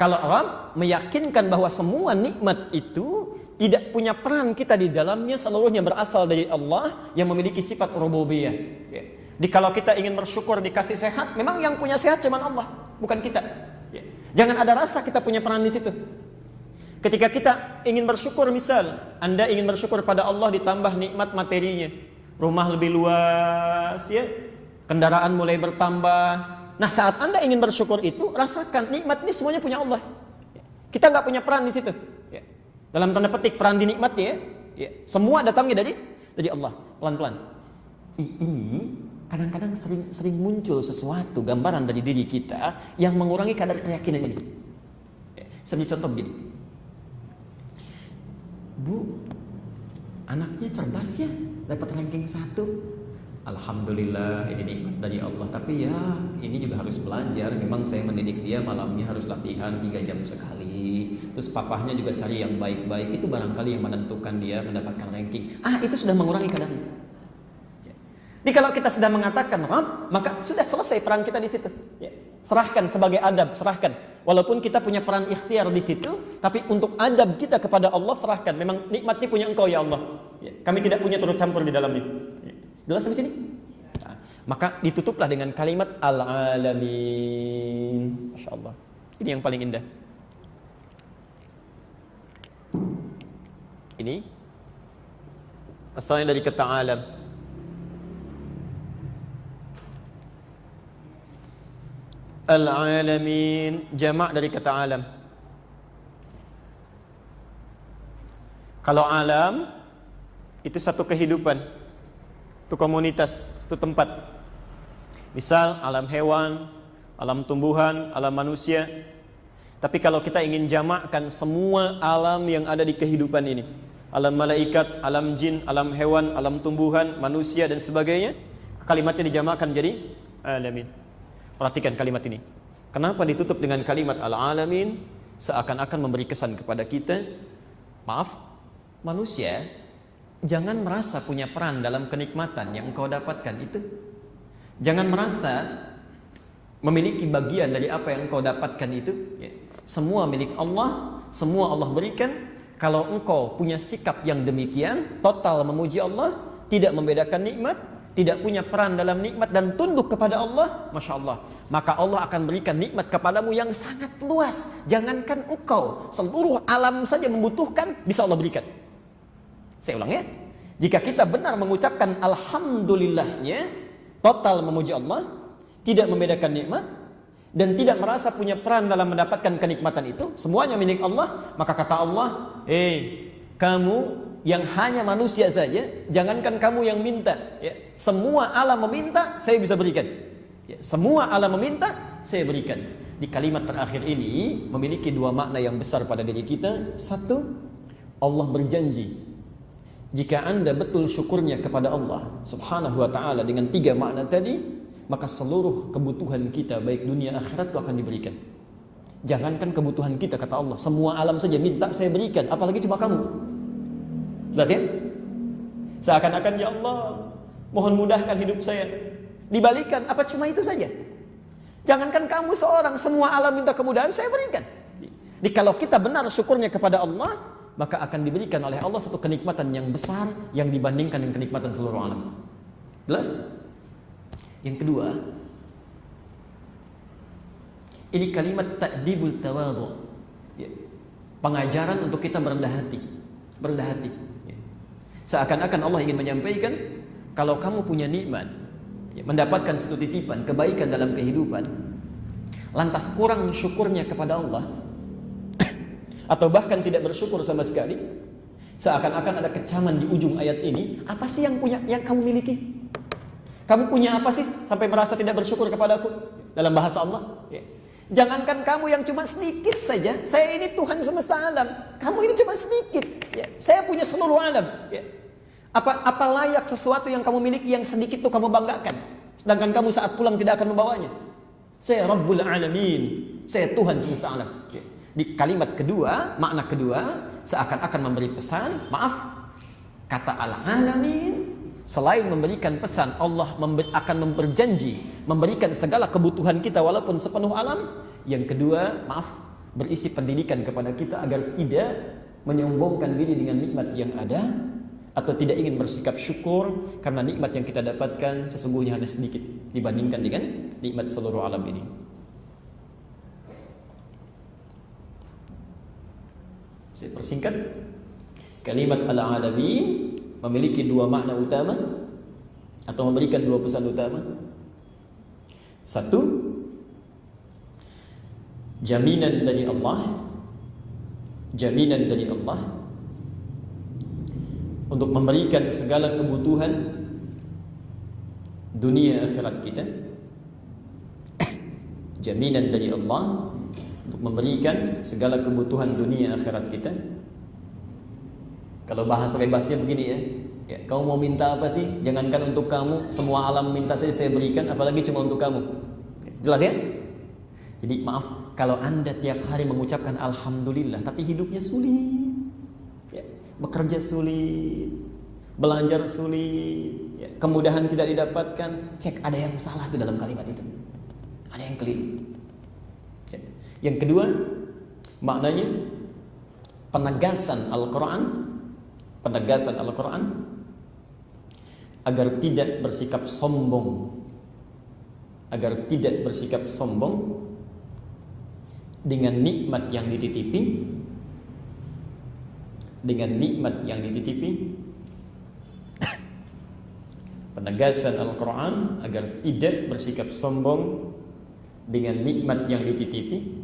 kalau Rabb meyakinkan bahwa semua nikmat itu tidak punya peran kita di dalamnya, seluruhnya berasal dari Allah yang memiliki sifat rububiyah. Ya. Jadi kalau kita ingin bersyukur dikasih sehat, memang yang punya sehat cuma Allah, bukan kita. Ya. Jangan ada rasa kita punya peran di situ. Ketika kita ingin bersyukur, misal Anda ingin bersyukur pada Allah ditambah nikmat materinya, rumah lebih luas, ya, kendaraan mulai bertambah. Nah, saat Anda ingin bersyukur itu, rasakan nikmat ini semuanya punya Allah. Kita nggak punya peran di situ. Ya. Dalam tanda petik peran dinikmati, ya. Semua datangnya dari Allah. Pelan-pelan. Ini kadang-kadang sering muncul sesuatu gambaran dari diri kita yang mengurangi kadar keyakinan ini. Ya. Saya beri contoh begini. Bu, anaknya cerdas ya, dapat ranking 1. Alhamdulillah, ini nikmat dari Allah. Tapi ya, ini juga harus belajar. Memang saya mendidik dia malamnya harus latihan 3 jam sekali. Terus papahnya juga cari yang baik-baik. Itu barangkali yang menentukan dia mendapatkan ranking. Itu sudah mengurangi kadarnya. Jadi kalau kita sudah mengatakan Rabb, maka sudah selesai peran kita di situ. Ya. Serahkan sebagai adab, serahkan. Walaupun kita punya peran ikhtiar di situ, tapi untuk adab kita kepada Allah serahkan. Memang nikmat ini punya Engkau ya Allah. Ya. Kami tidak punya turut campur di dalamnya. Ya. Jelas sampai sini? Nah, maka ditutuplah dengan kalimat Al-Alamin. Masya Allah. Ini yang paling indah. Ini asalnya dari kata alam. Al-Alamin, jamak dari kata alam. Kalau alam itu satu kehidupan, itu komunitas, satu tempat. Misal alam hewan, alam tumbuhan, alam manusia. Tapi kalau kita ingin jamakkan semua alam yang ada di kehidupan ini, alam malaikat, alam jin, alam hewan, alam tumbuhan, manusia dan sebagainya, kalimatnya dijamakkan jadi alamin. Perhatikan kalimat ini. Kenapa ditutup dengan kalimat al-alamin? Seakan-akan memberi kesan kepada kita, maaf, manusia jangan merasa punya peran dalam kenikmatan yang engkau dapatkan itu. Jangan merasa memiliki bagian dari apa yang engkau dapatkan itu. Ya. Semua milik Allah, semua Allah berikan. Kalau engkau punya sikap yang demikian, total memuji Allah, tidak membedakan nikmat, tidak punya peran dalam nikmat dan tunduk kepada Allah, Masya Allah, maka Allah akan berikan nikmat kepadamu yang sangat luas. Jangankan engkau, seluruh alam saja membutuhkan, bisa Allah berikan. Saya ulang ya, jika kita benar mengucapkan Alhamdulillahnya, total memuji Allah, tidak membedakan nikmat, dan tidak merasa punya peran dalam mendapatkan kenikmatan itu, semuanya milik Allah, maka kata Allah, kamu yang hanya manusia saja, jangankan kamu yang minta, ya. Semua alam meminta, saya bisa berikan. Ya. Semua alam meminta, saya berikan. Di kalimat terakhir ini memiliki 2 makna yang besar pada diri kita. Satu, Allah berjanji, jika Anda betul syukurnya kepada Allah Subhanahu wa ta'ala dengan 3 makna tadi, maka seluruh kebutuhan kita baik dunia akhirat itu akan diberikan. Jangankan kebutuhan kita, kata Allah, semua alam saja minta saya berikan, apalagi cuma kamu. Jelas ya? Seakan-akan ya Allah, mohon mudahkan hidup saya. Dibalikan, apa cuma itu saja? Jangankan kamu seorang, semua alam minta kemudahan, saya berikan. Jadi kalau kita benar syukurnya kepada Allah, maka akan diberikan oleh Allah satu kenikmatan yang besar yang dibandingkan dengan kenikmatan seluruh alam. Jelas? Yang kedua, ini kalimat ta'dibul tawadhu. Ya. Pengajaran untuk kita merendah hati. Merendah hati. Seakan-akan Allah ingin menyampaikan, kalau kamu punya nikmat, ya, mendapatkan satu titipan kebaikan dalam kehidupan, lantas kurang syukurnya kepada Allah, atau bahkan tidak bersyukur sama sekali, Seakan-akan ada kecaman di ujung ayat ini. Apa sih yang kamu miliki? Kamu punya apa sih sampai merasa tidak bersyukur kepada aku? Dalam bahasa Allah, ya. Jangankan kamu yang cuma sedikit saja. Saya ini Tuhan semesta alam. Kamu ini cuma sedikit, ya. Saya punya seluruh alam, ya. Apa layak sesuatu yang kamu miliki yang sedikit itu kamu banggakan, sedangkan kamu saat pulang tidak akan membawanya? Saya Rabbul Alamin. Saya Tuhan semesta alam, ya. Di kalimat kedua, makna kedua, seakan-akan memberi pesan, maaf, kata Al-Alamin, selain memberikan pesan, Allah akan berjanji memberikan segala kebutuhan kita walaupun sepenuh alam. Yang kedua, maaf, berisi pendidikan kepada kita agar tidak menyombongkan diri dengan nikmat yang ada, atau tidak ingin bersikap syukur karena nikmat yang kita dapatkan sesungguhnya hanya sedikit dibandingkan dengan nikmat seluruh alam ini. Saya persingkat, kalimat Al-Alamin memiliki dua makna utama atau memberikan dua pesan utama. Satu, jaminan dari Allah untuk memberikan segala kebutuhan dunia akhirat kita. Jaminan dari Allah untuk memberikan segala kebutuhan dunia akhirat kita. Kalau bahasa bebasnya begini ya, kamu mau minta apa sih? Jangankan untuk kamu, semua alam minta saya berikan, apalagi cuma untuk kamu. Jelas ya? Jadi maaf, kalau Anda tiap hari mengucapkan Alhamdulillah, tapi hidupnya sulit, ya, bekerja sulit, belajar sulit, ya, kemudahan tidak didapatkan, cek ada yang salah tuh dalam kalimat itu. Ada yang keliru. Ya. Yang kedua, maknanya penegasan Al-Quran agar tidak bersikap sombong, dengan nikmat yang dititipi, penegasan Al-Quran agar tidak bersikap sombong dengan nikmat yang dititipi,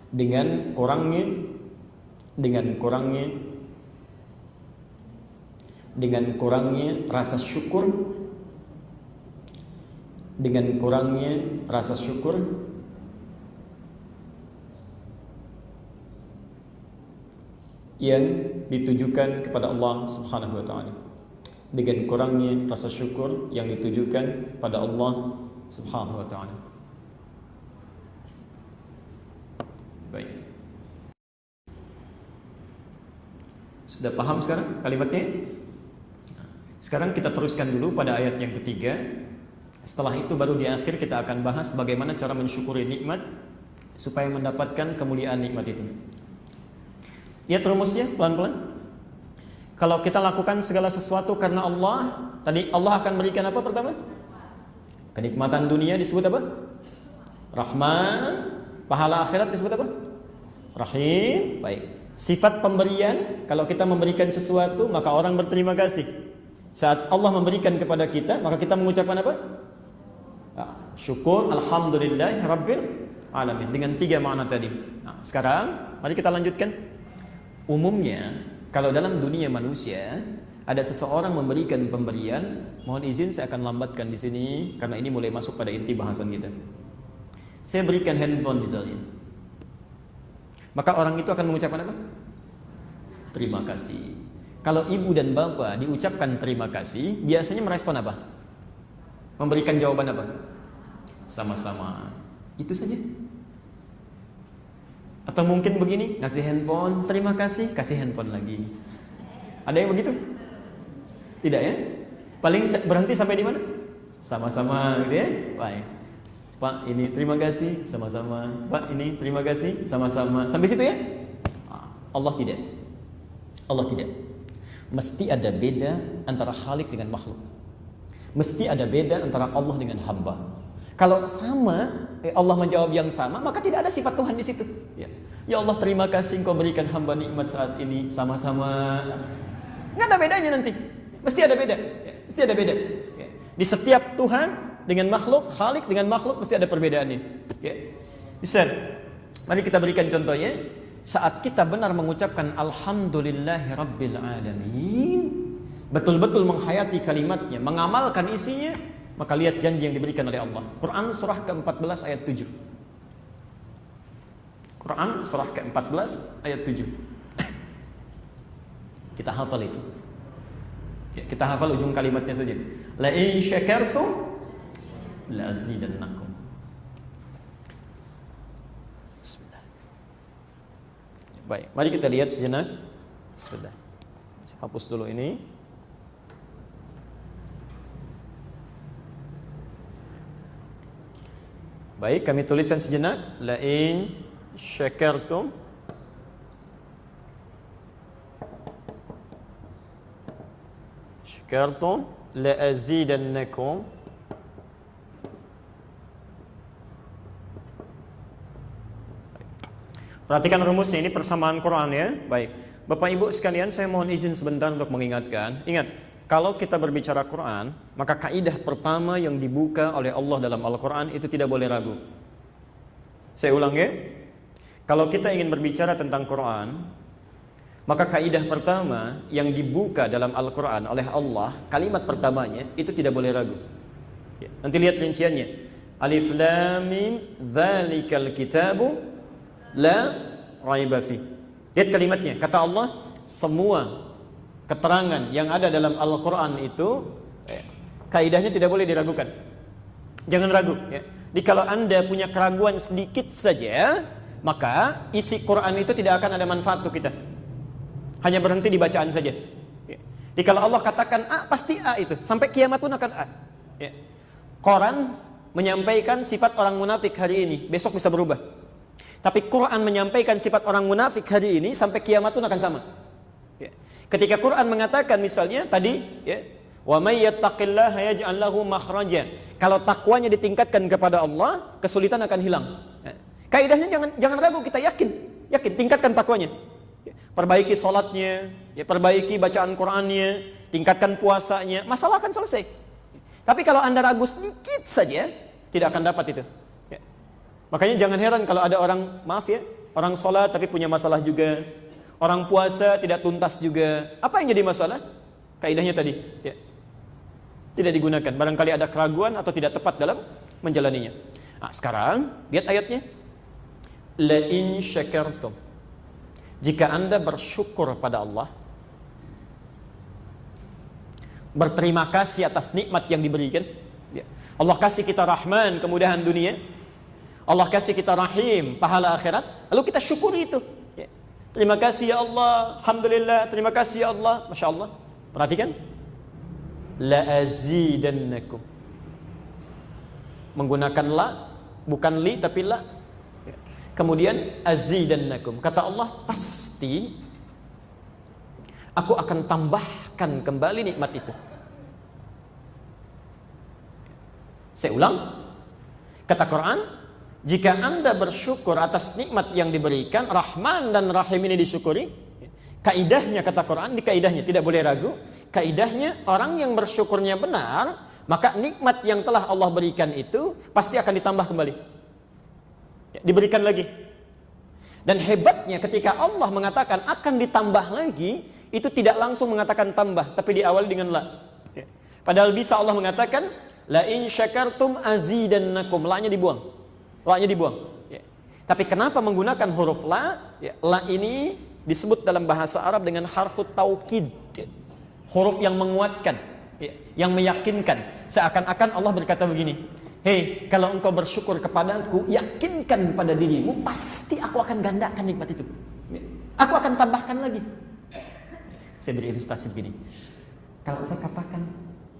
dengan kurangnya rasa syukur, yang ditujukan kepada Allah Subhanahu wa taala. Dengan kurangnya rasa syukur yang ditujukan pada Allah Subhanahu wa taala. Baik. Sudah paham sekarang kalimatnya? Sekarang kita teruskan dulu pada ayat yang ketiga. Setelah itu baru di akhir kita akan bahas bagaimana cara mensyukuri nikmat supaya mendapatkan kemuliaan nikmat itu. Lihat rumusnya pelan-pelan. Kalau kita lakukan segala sesuatu karena Allah, tadi Allah akan berikan apa pertama? Kenikmatan dunia disebut apa? Rahman. Pahala akhirat disebut apa? Rahim. Baik. Sifat pemberian, kalau kita memberikan sesuatu maka orang berterima kasih. Saat Allah memberikan kepada kita, maka kita mengucapkan apa? Syukur, alhamdulillah rabbil alamin, dengan tiga makna tadi. Nah, sekarang mari kita lanjutkan. Umumnya kalau dalam dunia manusia ada seseorang memberikan pemberian, mohon izin saya akan lambatkan di sini karena ini mulai masuk pada inti bahasan kita. Saya berikan handphone misalnya, maka orang itu akan mengucapkan apa? Terima kasih. Kalau ibu dan bapak diucapkan terima kasih, biasanya merespon apa? Memberikan jawaban apa? Sama-sama. Itu saja. Atau mungkin begini, ngasih handphone, terima kasih, kasih handphone lagi. Ada yang begitu? Tidak ya? Paling berhenti sampai di mana? Sama-sama, gitu ya? Baik. Pak, ini terima kasih, sama-sama. Pak, ini terima kasih, sama-sama. Sampai situ ya? Allah tidak. Allah tidak. Mesti ada beda antara Khalik dengan makhluk. Mesti ada beda antara Allah dengan hamba. Kalau sama, Allah menjawab yang sama, maka tidak ada sifat Tuhan di situ. Ya Allah, terima kasih Engkau berikan hamba nikmat saat ini, sama-sama. Nggak ada bedanya nanti. Mesti ada beda. Mesti ada beda. Di setiap Tuhan dengan makhluk, Khalik dengan makhluk mesti ada perbedaannya. Bisa. Mari kita berikan contohnya. Saat kita benar mengucapkan Alhamdulillahi Rabbil Alamin, betul-betul menghayati kalimatnya, mengamalkan isinya, maka lihat janji yang diberikan oleh Allah. Quran surah ke-14 ayat 7. Quran surah ke-14 ayat 7. Kita hafal itu. Ya, kita hafal ujung kalimatnya saja. La in syakartum la azidannakum. Bismillah. Baik, mari kita lihat sejenak. Bismillah. Saya hapus dulu ini. Baik, kami tuliskan sejenak. La in syakartum la azidannakum. Perhatikan rumusnya, ini persamaan Quran ya. Baik, Bapak Ibu sekalian, saya mohon izin sebentar untuk mengingatkan. Ingat, kalau kita berbicara Quran, maka kaidah pertama yang dibuka oleh Allah dalam Al-Quran itu tidak boleh ragu. Saya ulang ya. Kalau kita ingin berbicara tentang Quran, maka kaidah pertama yang dibuka dalam Al-Quran oleh Allah, kalimat pertamanya itu tidak boleh ragu. Ya, nanti lihat rinciannya. Alif Lam Mim Dzalikal Kitabu La Raiba Fi. Lihat kalimatnya. Kata Allah, semua keterangan yang ada dalam Al-Quran itu kaidahnya tidak boleh diragukan. Jangan ragu ya. Jadi kalau Anda punya keraguan sedikit saja, maka isi Quran itu tidak akan ada manfaat untuk kita. Hanya berhenti di bacaan saja ya. Jadi kalau Allah katakan A, pasti A itu. Sampai kiamat pun akan A ya. Quran menyampaikan sifat orang munafik hari ini, besok bisa berubah. Tapi Quran menyampaikan sifat orang munafik hari ini, sampai kiamat pun akan sama ya. Ketika Quran mengatakan misalnya tadi ya, wa may yattaqillaha yaj'al lahu makhraja. Kalau takwanya ditingkatkan kepada Allah, kesulitan akan hilang ya. Kaidahnya jangan ragu, kita yakin tingkatkan takwanya. Perbaiki sholatnya, ya, perbaiki bacaan Qurannya, tingkatkan puasanya, masalah akan selesai. Tapi kalau Anda ragu sedikit saja, tidak akan dapat itu ya. Makanya jangan heran kalau ada orang, maaf ya, orang sholat tapi punya masalah juga, orang puasa tidak tuntas juga. Apa yang jadi masalah? Kaidahnya tadi ya, tidak digunakan, barangkali ada keraguan atau tidak tepat dalam menjalaninya. Nah, sekarang lihat ayatnya. La in syakartum, jika Anda bersyukur pada Allah, berterima kasih atas nikmat yang diberikan ya. Allah kasih kita Rahman, kemudahan dunia, Allah kasih kita Rahim, pahala akhirat, lalu kita syukuri itu ya. Terima kasih ya Allah, alhamdulillah, terima kasih ya Allah, Masya Allah. Perhatikan, la azidannakum, menggunakan la, bukan li tapi la. Kemudian azidannakum, kata Allah, pasti aku akan tambahkan kembali nikmat itu. Saya ulang, kata Quran, jika Anda bersyukur atas nikmat yang diberikan, Rahman dan Rahim ini disyukuri, kaidahnya kata Quran, di kaidahnya tidak boleh ragu, kaidahnya orang yang bersyukurnya benar, maka nikmat yang telah Allah berikan itu pasti akan ditambah kembali. Diberikan lagi. Dan hebatnya ketika Allah mengatakan akan ditambah lagi, itu tidak langsung mengatakan tambah, tapi diawali dengan la ya. Padahal bisa Allah mengatakan la in syakartum azidannakum, la-nya dibuang, la-nya dibuang ya. Tapi kenapa menggunakan huruf la ya? La ini disebut dalam bahasa Arab dengan harfut taukid ya. Huruf yang menguatkan ya, yang meyakinkan. Seakan-akan Allah berkata begini, hei, kalau engkau bersyukur kepadaku, yakinkan kepada dirimu, pasti aku akan gandakan nikmat itu. Aku akan tambahkan lagi. Saya beri ilustrasi begini. Kalau saya katakan,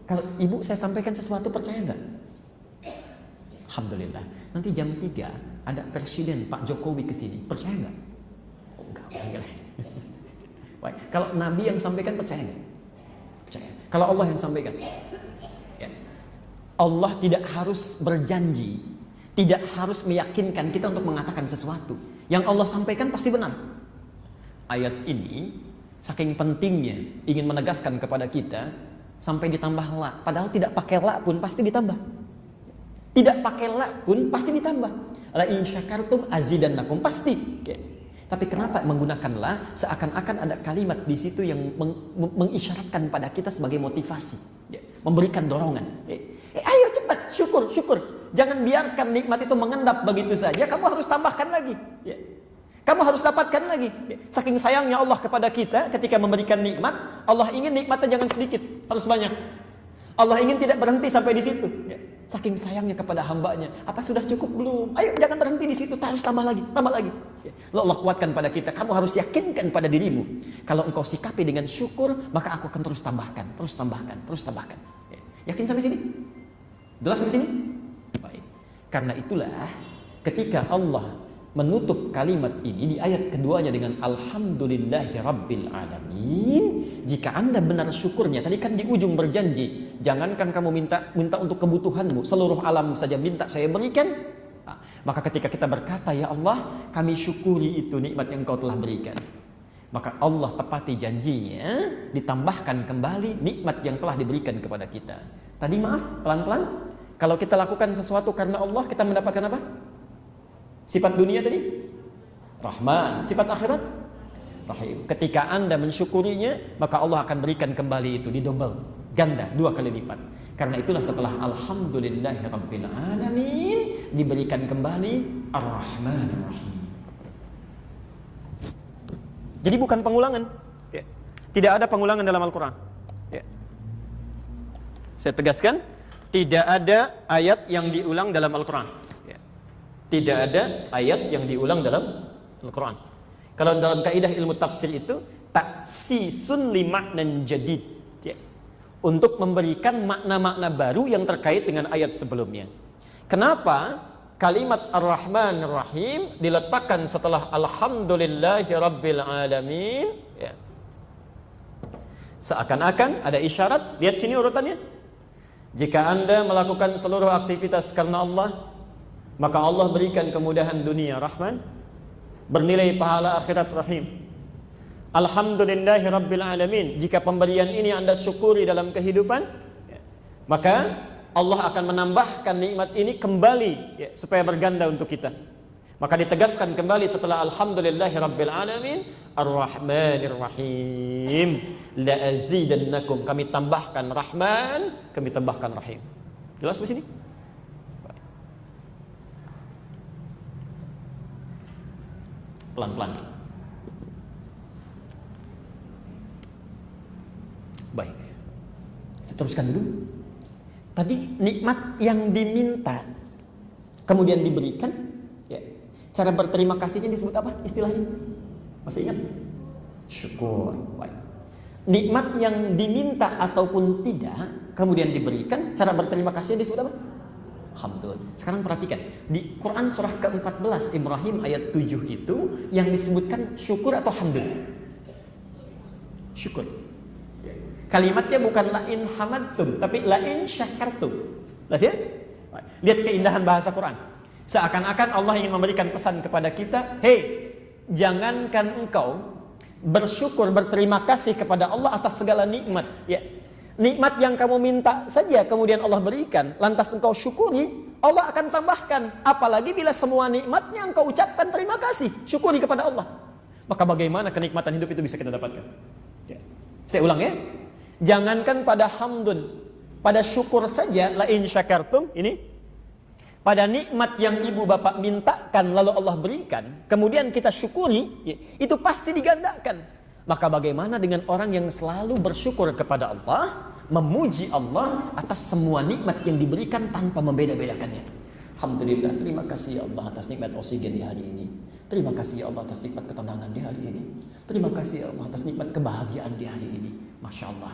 kalau ibu saya sampaikan sesuatu, percaya enggak? Alhamdulillah. Nanti jam 3 ada Presiden Pak Jokowi ke sini. Percaya enggak? Oh, enggak. Baik. Kalau Nabi yang sampaikan, percaya enggak? Percaya. Kalau Allah yang sampaikan, Allah tidak harus berjanji, tidak harus meyakinkan kita untuk mengatakan sesuatu. Yang Allah sampaikan pasti benar. Ayat ini saking pentingnya ingin menegaskan kepada kita sampai ditambah la. Padahal tidak pakai la pun pasti ditambah. Tidak pakai la pun pasti ditambah. La in syakartum azidannakum, pasti. Ya. Tapi kenapa menggunakan la seakan-akan ada kalimat di situ yang mengisyaratkan pada kita sebagai motivasi, ya, memberikan dorongan. Ayo cepat syukur. Jangan biarkan nikmat itu mengendap begitu saja. Kamu harus tambahkan lagi. Ya. Kamu harus dapatkan lagi. Ya. Saking sayangnya Allah kepada kita ketika memberikan nikmat, Allah ingin nikmatnya jangan sedikit, harus banyak. Allah ingin tidak berhenti sampai di situ. Ya. Saking sayangnya kepada hambanya, apa sudah cukup belum? Ayo jangan berhenti di situ, harus tambah lagi. Ya. Lalu Allah kuatkan pada kita, kamu harus yakinkan pada dirimu. Kalau engkau sikapi dengan syukur, maka aku akan terus tambahkan. Ya. Yakin sampai sini? Jelas sampai sini? Baik. Karena itulah ketika Allah menutup kalimat ini di ayat keduanya dengan Alhamdulillahi Rabbil Alamin. Jika Anda benar syukurnya, tadi kan di ujung berjanji, jangankan kamu minta untuk kebutuhanmu, seluruh alam saja minta saya berikan. Nah, maka ketika kita berkata, ya Allah, kami syukuri itu nikmat yang Kau telah berikan, maka Allah tepati janjinya, ditambahkan kembali nikmat yang telah diberikan kepada kita. Tadi maaf, pelan-pelan, kalau kita lakukan sesuatu karena Allah, kita mendapatkan apa? Sifat dunia tadi Rahman, sifat akhirat Rahim. Ketika Anda mensyukurinya, maka Allah akan berikan kembali itu di double, ganda, 2 kali lipat. Karena itulah setelah Alhamdulillahi Rabbil Alamin diberikan kembali Ar-Rahman Ar-Rahim. Jadi bukan pengulangan, ya. Tidak ada pengulangan dalam Al-Quran, ya. Saya tegaskan, tidak ada ayat yang diulang dalam Al-Quran. Tidak ada ayat yang diulang dalam Al-Quran. Kalau dalam kaidah ilmu tafsir itu taksisun li ma'nan jadid, ya. Untuk memberikan makna-makna baru yang terkait dengan ayat sebelumnya. Kenapa kalimat Ar-Rahman Ar-Rahim diletakkan setelah Alhamdulillahi Rabbil Alamin, ya. Seakan-akan ada isyarat. Lihat sini urutannya. Jika Anda melakukan seluruh aktivitas karena Allah, maka Allah berikan kemudahan dunia Rahman, bernilai pahala akhirat Rahim. Alhamdulillahi Rabbil Alamin. Jika pemberian ini Anda syukuri dalam kehidupan, maka Allah akan menambahkan nikmat ini kembali, ya, supaya berganda untuk kita. Maka ditegaskan kembali setelah Alhamdulillahi Rabbil Alamin, Ar-Rahmanir Rahim, la azidannakum. Kami tambahkan Rahman, kami tambahkan Rahim. Jelas di sini? Pelan-pelan. Baik. Teruskan dulu. Tadi nikmat yang diminta kemudian diberikan, ya. Cara berterima kasihnya disebut apa istilahnya? Masih ingat? Syukur. Baik. Nikmat yang diminta ataupun tidak kemudian diberikan, cara berterima kasihnya disebut apa? Alhamdulillah. Sekarang perhatikan, di Quran surah ke-14 Ibrahim ayat 7 itu yang disebutkan syukur atau hamdulillah? Syukur. Kalimatnya bukan la'in hamadtum, tapi la'in syakartum. Lihat ya? Lihat keindahan bahasa Quran. Seakan-akan Allah ingin memberikan pesan kepada kita, hei, jangankan engkau bersyukur, berterima kasih kepada Allah atas segala nikmat, ya. Nikmat yang kamu minta saja kemudian Allah berikan, lantas engkau syukuri, Allah akan tambahkan. Apalagi bila semua nikmatnya engkau ucapkan terima kasih, syukuri kepada Allah. Maka bagaimana kenikmatan hidup itu bisa kita dapatkan? Ya. Saya ulang ya. Jangankan pada hamdun, pada syukur saja, la in syakartum, ini pada nikmat yang ibu bapak mintakan lalu Allah berikan, kemudian kita syukuri, ya, itu pasti digandakan. Maka bagaimana dengan orang yang selalu bersyukur kepada Allah, memuji Allah atas semua nikmat yang diberikan tanpa membeda-bedakannya. Alhamdulillah, terima kasih ya Allah atas nikmat oksigen di hari ini. Terima kasih ya Allah atas nikmat ketenangan di hari ini. Terima kasih ya Allah atas nikmat kebahagiaan di hari ini. Masya Allah.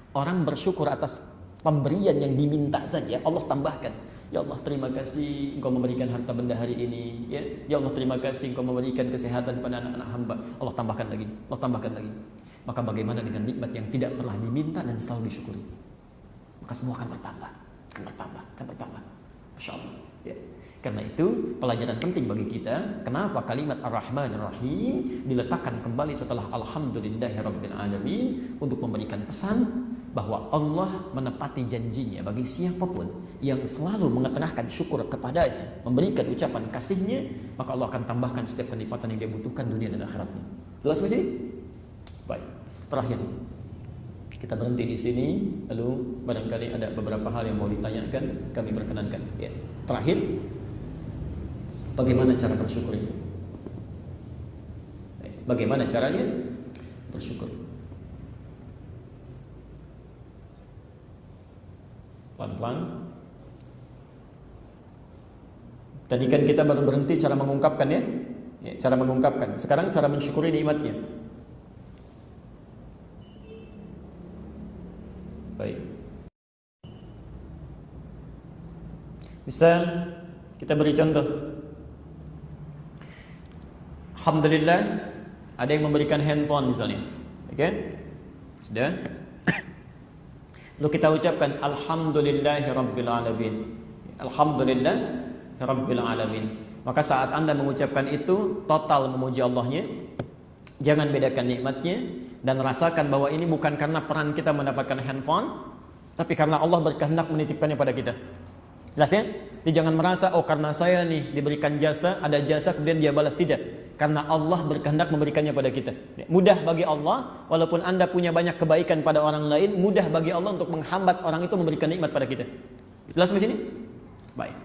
Orang bersyukur atas pemberian yang diminta saja, Allah tambahkan. Ya Allah, terima kasih Engkau memberikan harta benda hari ini. Ya Allah, terima kasih Engkau memberikan kesehatan pada anak-anak hamba. Allah tambahkan lagi. Allah tambahkan lagi. Maka bagaimana dengan nikmat yang tidak pernah diminta dan selalu disyukuri? Maka semua akan bertambah, akan bertambah. Masya Allah. Ya. Karena itu pelajaran penting bagi kita. Kenapa kalimat Ar-Rahman Ar-Rahim diletakkan kembali setelah Alhamdulillahi Rabbil Alamin untuk memberikan pesan bahwa Allah menepati janjinya bagi siapapun yang selalu mengetengahkan syukur kepadanya, memberikan ucapan kasihnya, maka Allah akan tambahkan setiap kenikmatan yang dia butuhkan dunia dan akhiratnya. Jelas sampai sini? Baik. Terakhir, kita berhenti di sini, lalu barangkali ada beberapa hal yang mau ditanyakan, kami perkenankan. Ya. Terakhir, bagaimana cara bersyukur itu? Bagaimana caranya bersyukur? Pelan-pelan. Tadi kan kita baru berhenti cara mengungkapkan ya, cara mengungkapkan. Sekarang cara mensyukuri nikmatnya. Baik. Misal kita beri contoh. Alhamdulillah ada yang memberikan handphone misalnya. Oke? Sudah? Lalu kita ucapkan alhamdulillahirabbil alamin. Alhamdulillahirabbil alamin. Maka saat Anda mengucapkan itu total memuji Allahnya. Jangan bedakan nikmatnya dan rasakan bahwa ini bukan karena peran kita mendapatkan handphone, tapi karena Allah berkehendak menitipkannya pada kita. Jelas ya? Jadi jangan merasa oh karena saya nih diberikan jasa, ada jasa kemudian dia balas, tidak. Karena Allah berkehendak memberikannya pada kita. Mudah bagi Allah, walaupun Anda punya banyak kebaikan pada orang lain, mudah bagi Allah untuk menghambat orang itu memberikan nikmat pada kita. Jelas sampai sini? Baik.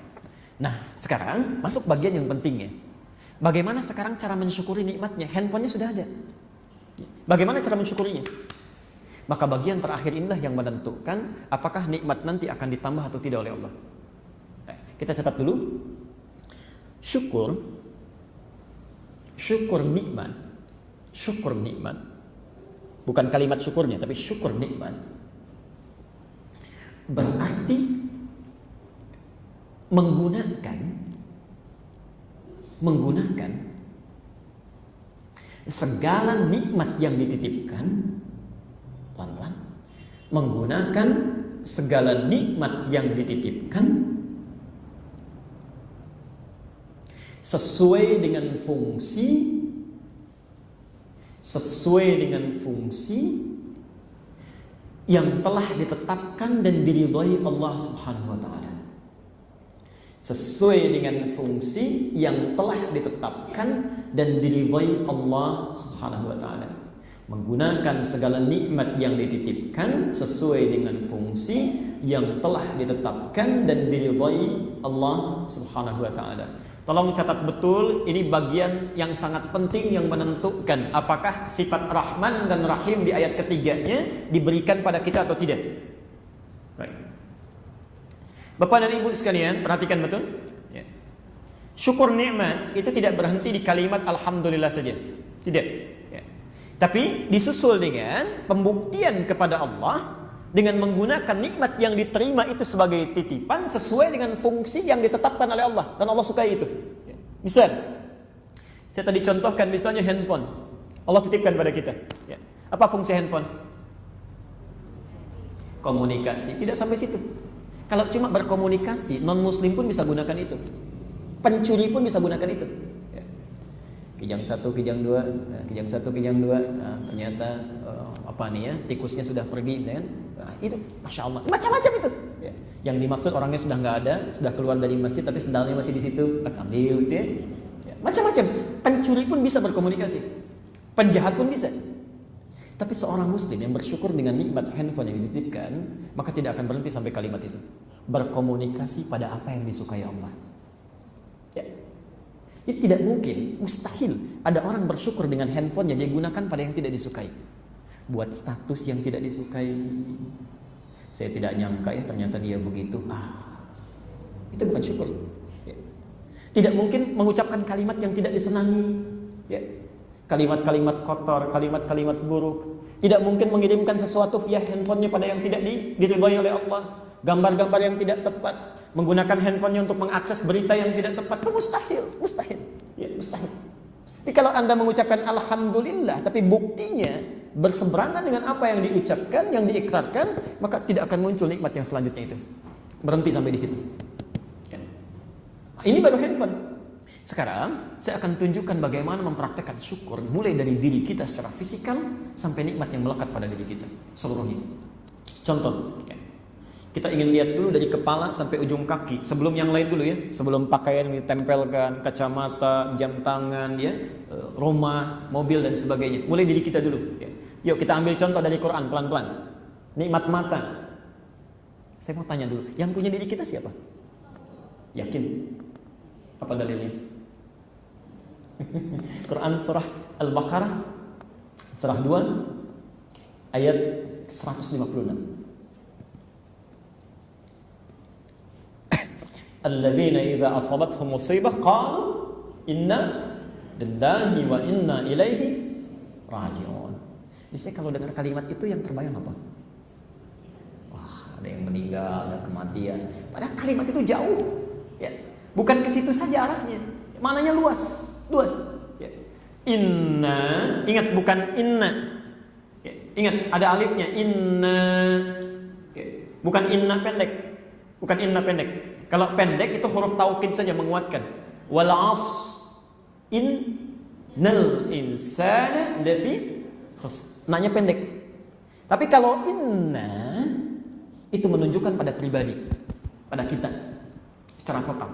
Nah, sekarang masuk bagian yang pentingnya. Bagaimana sekarang cara mensyukuri nikmatnya? Handphonenya sudah ada. Bagaimana cara mensyukurinya? Maka bagian terakhir inilah yang menentukan apakah nikmat nanti akan ditambah atau tidak oleh Allah. Kita catat dulu. Syukur nikmat, bukan kalimat syukurnya, tapi syukur nikmat, berarti menggunakan segala nikmat yang dititipkan, pelan-pelan, menggunakan segala nikmat yang dititipkan sesuai dengan fungsi yang telah ditetapkan dan diridhai Allah Subhanahu wa taala. Sesuai dengan fungsi yang telah ditetapkan dan diridhai Allah Subhanahu wa taala. Menggunakan segala nikmat yang dititipkan sesuai dengan fungsi yang telah ditetapkan dan diridhai Allah Subhanahu wa taala. Tolong catat betul, ini bagian yang sangat penting yang menentukan apakah sifat Rahman dan Rahim di ayat ketiganya diberikan pada kita atau tidak. Baik. Bapak dan Ibu sekalian, perhatikan betul. Ya. Syukur nikmat itu tidak berhenti di kalimat Alhamdulillah saja. Tidak. Ya. Tapi disusul dengan pembuktian kepada Allah dengan menggunakan nikmat yang diterima itu sebagai titipan sesuai dengan fungsi yang ditetapkan oleh Allah dan Allah sukai itu. Misal, saya tadi contohkan misalnya handphone, Allah titipkan pada kita. Apa fungsi handphone? Komunikasi. Tidak sampai situ. Kalau cuma berkomunikasi, non Muslim pun bisa gunakan itu. Pencuri pun bisa gunakan itu. Kijang 1, kijang 2, kijang 1, kijang 2. Nah, ternyata tikusnya sudah pergi, kan? Nah, itu masya Allah, macam-macam itu. Ya. Yang dimaksud orangnya sudah nggak ada, sudah keluar dari masjid, tapi sendalnya masih di situ, ambil, ya. Macam-macam. Pencuri pun bisa berkomunikasi, penjahat pun bisa. Tapi seorang Muslim yang bersyukur dengan nikmat handphone yang dititipkan, maka tidak akan berhenti sampai kalimat itu. Berkomunikasi pada apa yang disukai Allah. Ya. Jadi tidak mungkin, mustahil ada orang bersyukur dengan handphone yang dia gunakan pada yang tidak disukai. Buat status yang tidak disukai. Saya tidak nyangka ya ternyata dia begitu. Itu bukan syukur. Ya. Tidak mungkin mengucapkan kalimat yang tidak disenangi. Ya. Kalimat-kalimat kotor, kalimat-kalimat buruk. Tidak mungkin mengirimkan sesuatu via handphonenya pada yang tidak diridhai oleh Allah. Gambar-gambar yang tidak tepat. Menggunakan handphonenya untuk mengakses berita yang tidak tepat. Itu mustahil. Ya, mustahil. Tapi kalau Anda mengucapkan Alhamdulillah, tapi buktinya berseberangan dengan apa yang diucapkan, yang diikrarkan, maka tidak akan muncul nikmat yang selanjutnya itu. Berhenti sampai di situ. Ya. Nah, ini baru handphone. Sekarang saya akan tunjukkan bagaimana mempraktekkan syukur mulai dari diri kita secara fisikal sampai nikmat yang melekat pada diri kita seluruhnya. Contoh, ya. Kita ingin lihat dulu dari kepala sampai ujung kaki. Sebelum yang lain dulu ya. Sebelum pakaian ditempelkan, kacamata, jam tangan, ya, rumah, mobil dan sebagainya. Mulai diri kita dulu. Ya. Yuk kita ambil contoh dari Quran pelan-pelan. Nikmat mata. Saya mau tanya dulu, yang punya diri kita siapa? Yakin? Apa dalilnya? Quran surah Al-Baqarah surah 2 ayat 156. Alladzina idza asabathum musibah qalu inna lillahi wa inna ilaihi raji'un. Biasanya kalau dengar kalimat itu yang terbayang apa? Wah, ada yang meninggal, ada kematian. Padahal kalimat itu jauh. Ya. Bukan ke situ saja arahnya. Maknanya luas. Ya. Inna, ingat bukan inna. Ya. Ingat ada alifnya. Inna. Ya. Bukan inna pendek. Bukan inna pendek. Kalau pendek itu huruf taukid saja menguatkan. Wal 'as innal insana lafi khusr. Nanya pendek. Tapi kalau inna itu menunjukkan pada pribadi, pada kita secara total.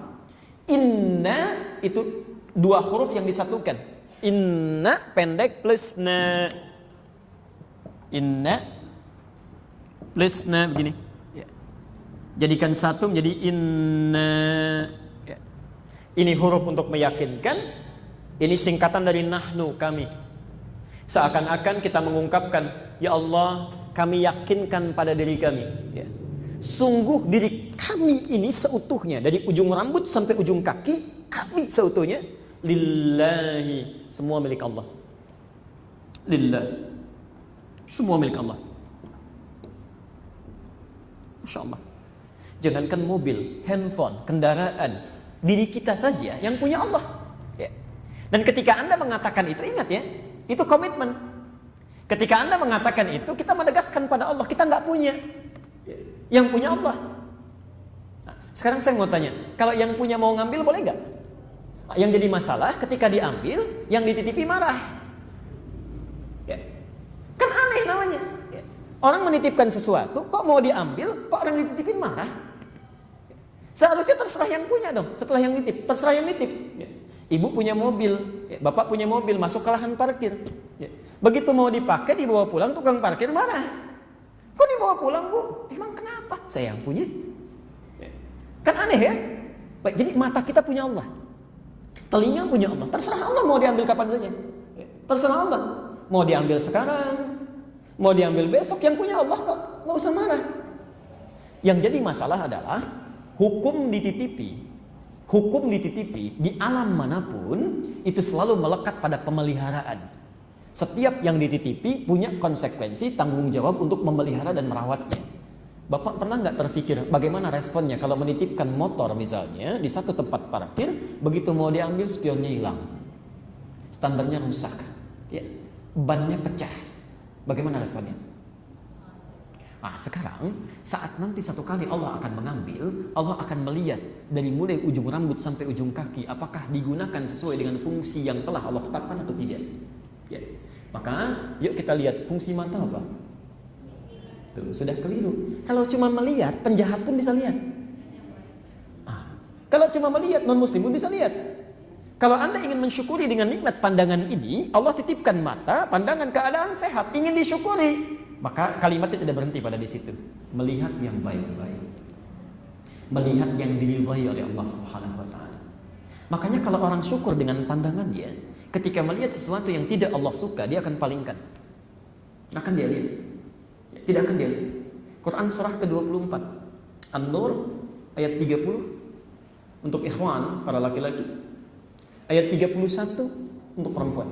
Inna itu dua huruf yang disatukan. Inna pendek plus na. Inna plus na begini. Ya. Jadikan satu menjadi inna. Ya. Ini huruf untuk meyakinkan. Ini singkatan dari nahnu, kami. Seakan-akan kita mengungkapkan, ya Allah, kami yakinkan pada diri kami. Ya. Sungguh diri kami ini seutuhnya, dari ujung rambut sampai ujung kaki, kami seutuhnya lillahi, semua milik Allah. Lillah, semua milik Allah. Masya Allah. Jangankan mobil, handphone, kendaraan, diri kita saja yang punya Allah. Ya. Dan ketika Anda mengatakan itu, ingat ya, itu komitmen. Ketika Anda mengatakan itu, kita menegaskan pada Allah, kita nggak punya. Yang punya Allah. Nah, sekarang saya mau tanya, kalau yang punya mau ngambil boleh nggak? Nah, yang jadi masalah ketika diambil, yang dititipi marah. Ya. Kan aneh namanya. Ya. Orang menitipkan sesuatu, kok mau diambil, kok orang dititipin marah? Seharusnya terserah yang punya dong. Setelah yang nitip, terserah yang nitip. Ya. Ibu punya mobil, ya. Bapak punya mobil, masuk ke lahan parkir. Ya. Begitu mau dipakai, dibawa pulang, tukang parkir marah. Kok dibawa pulang, Bu? Emang kenapa? Saya yang punya. Kan aneh ya? Baik, jadi mata kita punya Allah. Telinga punya Allah. Terserah Allah mau diambil kapan saja. Terserah Allah. Mau diambil sekarang, mau diambil besok, yang punya Allah kok. Nggak usah marah. Yang jadi masalah adalah hukum dititipi di alam manapun itu selalu melekat pada pemeliharaan. Setiap yang dititipi punya konsekuensi, tanggung jawab untuk memelihara dan merawatnya. Bapak pernah nggak terfikir bagaimana responnya kalau menitipkan motor misalnya di satu tempat parkir, begitu mau diambil spionnya hilang, standarnya rusak, ya, bannya pecah, bagaimana responnya? Nah, sekarang saat nanti satu kali Allah akan mengambil, Allah akan melihat dari mulai ujung rambut sampai ujung kaki, apakah digunakan sesuai dengan fungsi yang telah Allah tetapkan atau tidak. Ya. Maka yuk kita lihat fungsi mata apa? Tuh, sudah keliru. Kalau cuma melihat, penjahat pun bisa lihat. Kalau cuma melihat, non muslim pun bisa lihat. Kalau Anda ingin mensyukuri dengan nikmat pandangan ini, Allah titipkan mata, pandangan, keadaan sehat, ingin disyukuri, maka kalimatnya tidak berhenti pada di situ. Melihat yang baik-baik, melihat yang diridhai oleh Allah Subhanahu wa taala. Makanya kalau orang syukur dengan pandangannya, ketika melihat sesuatu yang tidak Allah suka, dia akan palingkan. Akan dia lihat. Tidak akan dia lihat. Quran surah ke-24 An-Nur ayat 30 untuk ikhwan para laki-laki, ayat 31 untuk perempuan.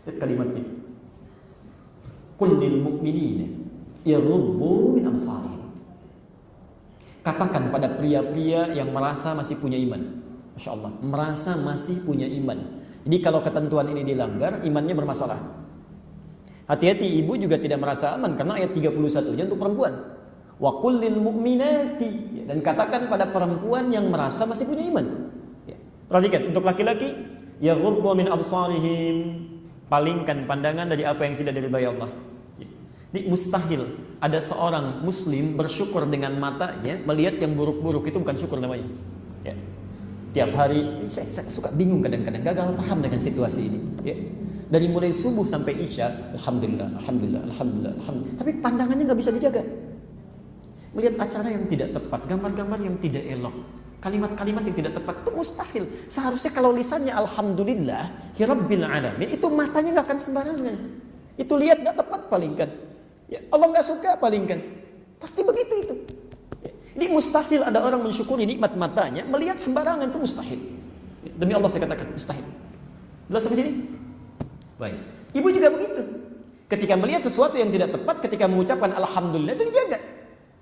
Lihat kalimatnya. Qul lil mu'minina yaghuddu min absarihim. Katakan pada pria-pria yang merasa masih punya iman. Masya Allah, merasa masih punya iman. Jadi kalau ketentuan ini dilanggar, imannya bermasalah. Hati-hati, ibu juga tidak merasa aman karena ayat 31-nya untuk perempuan. Wa qul lil mu'minati, dan katakan pada perempuan yang merasa masih punya iman. Ya. Perhatikan, untuk laki-laki, yaghuddu min absarihim, palingkan pandangan dari apa yang tidak diridhai Allah. Ya. Mustahil ada seorang muslim bersyukur dengan matanya melihat yang buruk-buruk, itu bukan syukur namanya. Ya. Tiap hari saya suka bingung kadang-kadang, gagal paham dengan situasi ini. Ya. Dari mulai subuh sampai isya, alhamdulillah, alhamdulillah, alhamdulillah, alhamdulillah. Tapi pandangannya nggak bisa dijaga. Melihat acara yang tidak tepat, gambar-gambar yang tidak elok, kalimat-kalimat yang tidak tepat, itu mustahil. Seharusnya kalau lisannya alhamdulillah, hirabbil alamin, itu matanya nggak akan sembarangan. Itu lihat nggak tepat palingkan. Ya, Allah nggak suka palingkan. Pasti begitu itu. Ya. Ini mustahil ada orang mensyukuri nikmat matanya melihat sembarangan, itu mustahil. Ya, demi Allah saya katakan mustahil. Jelas sampai sini? Baik. Ibu juga begitu. Ketika melihat sesuatu yang tidak tepat, ketika mengucapkan alhamdulillah, itu dijaga.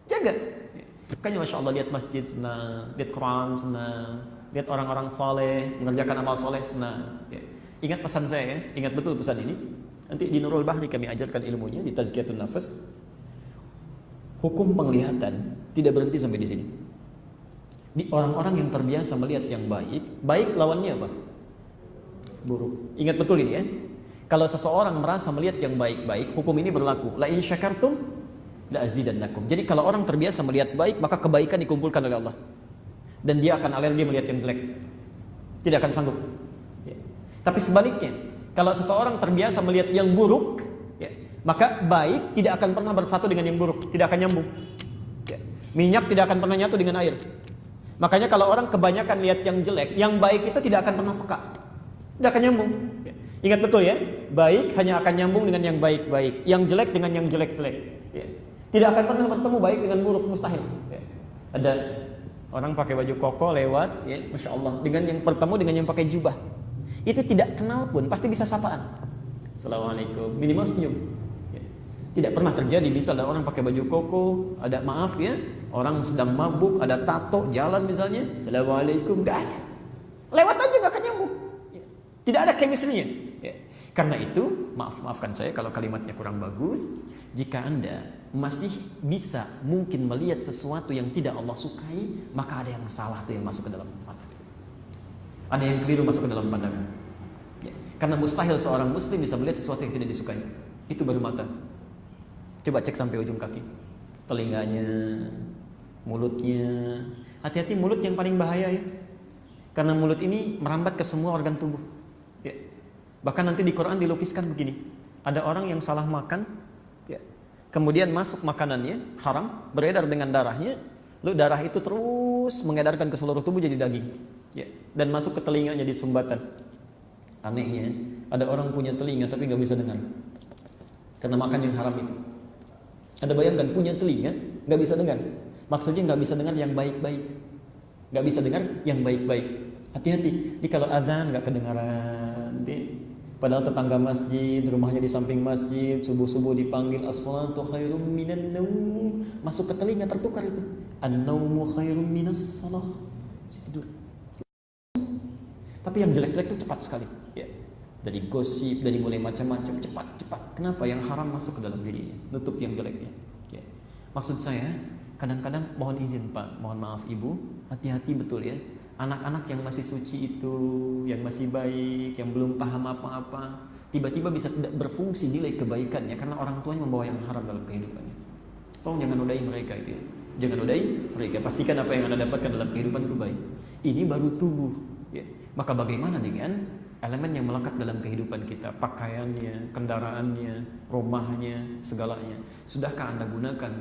Jaga. Ya. Makanya Masya Allah lihat masjid senang, lihat Quran senang, lihat orang-orang soleh mengerjakan amal soleh senang. Ya. Ingat pesan saya ya, ingat betul pesan ini. Nanti di Nurul Bahri kami ajarkan ilmunya di Tazkiyatun Nafas. Hukum penglihatan tidak berhenti sampai di sini. Di orang-orang yang terbiasa melihat yang baik, baik lawannya apa? Buruk. Ingat betul ini ya. Kalau seseorang merasa melihat yang baik-baik, hukum ini berlaku. La in syakartum la azidannakum. Jadi kalau orang terbiasa melihat baik, maka kebaikan dikumpulkan oleh Allah. Dan dia akan alergi melihat yang jelek. Tidak akan sanggup. Ya. Tapi sebaliknya, kalau seseorang terbiasa melihat yang buruk, ya, maka baik tidak akan pernah bersatu dengan yang buruk, tidak akan nyambung. Ya. Minyak tidak akan pernah nyatu dengan air. Makanya kalau orang kebanyakan lihat yang jelek, yang baik itu tidak akan pernah peka, tidak akan nyambung. Ya. Ingat betul ya, baik hanya akan nyambung dengan yang baik-baik, yang jelek dengan yang jelek-jelek. Ya. Tidak akan pernah bertemu baik dengan buruk, mustahil. Ya. Ada orang pakai baju koko lewat, ya, Masya Allah, dengan yang bertemu dengan yang pakai jubah. Itu tidak kenal pun pasti bisa sapaan. Assalamualaikum, minimal senyum. Ya. Tidak pernah terjadi bisa ada orang pakai baju koko, ada maaf ya, orang sedang mabuk, ada tato jalan misalnya, Assalamualaikum, gak ada. Lewat aja gak akan nyambung. Ya. Tidak ada chemistry-nya. Ya. Karena itu, maafkan saya kalau kalimatnya kurang bagus. Jika Anda masih bisa mungkin melihat sesuatu yang tidak Allah sukai, maka ada yang salah tuh yang masuk ke dalam pandangan. Ada yang keliru masuk ke dalam pandangan. Ya. Karena mustahil seorang muslim bisa melihat sesuatu yang tidak disukai. Itu baru mata. Coba cek sampai ujung kaki. Telinganya, mulutnya. Hati-hati mulut yang paling bahaya ya. Karena mulut ini merambat ke semua organ tubuh. Ya. Bahkan nanti di Quran dilukiskan begini. Ada orang yang salah makan, ya. Kemudian masuk makanannya haram, beredar dengan darahnya, lalu darah itu terus mengedarkan ke seluruh tubuh jadi daging, ya. Dan masuk ke telinganya di sumbatan. Anehnya, ada orang punya telinga tapi nggak bisa dengar karena makan yang haram itu. Anda bayangkan punya telinga nggak bisa dengar, maksudnya nggak bisa dengar yang baik-baik, nggak bisa dengar yang baik-baik. Hati-hati, di kalau azan nggak kedengaran, padahal tetangga masjid, rumahnya di samping masjid, subuh-subuh dipanggil as-salatu khairum minan naum, masuk ke telinga tertukar itu. An-naumu khairum minas salah. Tidur. Tapi yang jelek-jelek itu cepat sekali, ya. Dari gosip, dari mulai macam-macam, cepat. Kenapa? Yang haram masuk ke dalam dirinya, nutup yang jeleknya. Ya. Maksud saya, kadang-kadang mohon izin Pak, mohon maaf Ibu, hati-hati betul ya. Anak-anak yang masih suci itu, yang masih baik, yang belum paham apa-apa, tiba-tiba bisa tidak berfungsi nilai kebaikannya karena orang tuanya membawa yang haram dalam kehidupannya. Tolong jangan nodai mereka itu ya. Jangan nodai mereka. Pastikan apa yang Anda dapatkan dalam kehidupan itu baik. Ini baru tubuh. Ya. Maka bagaimana dengan elemen yang melekat dalam kehidupan kita? Pakaiannya, kendaraannya, rumahnya, segalanya. Sudahkah Anda gunakan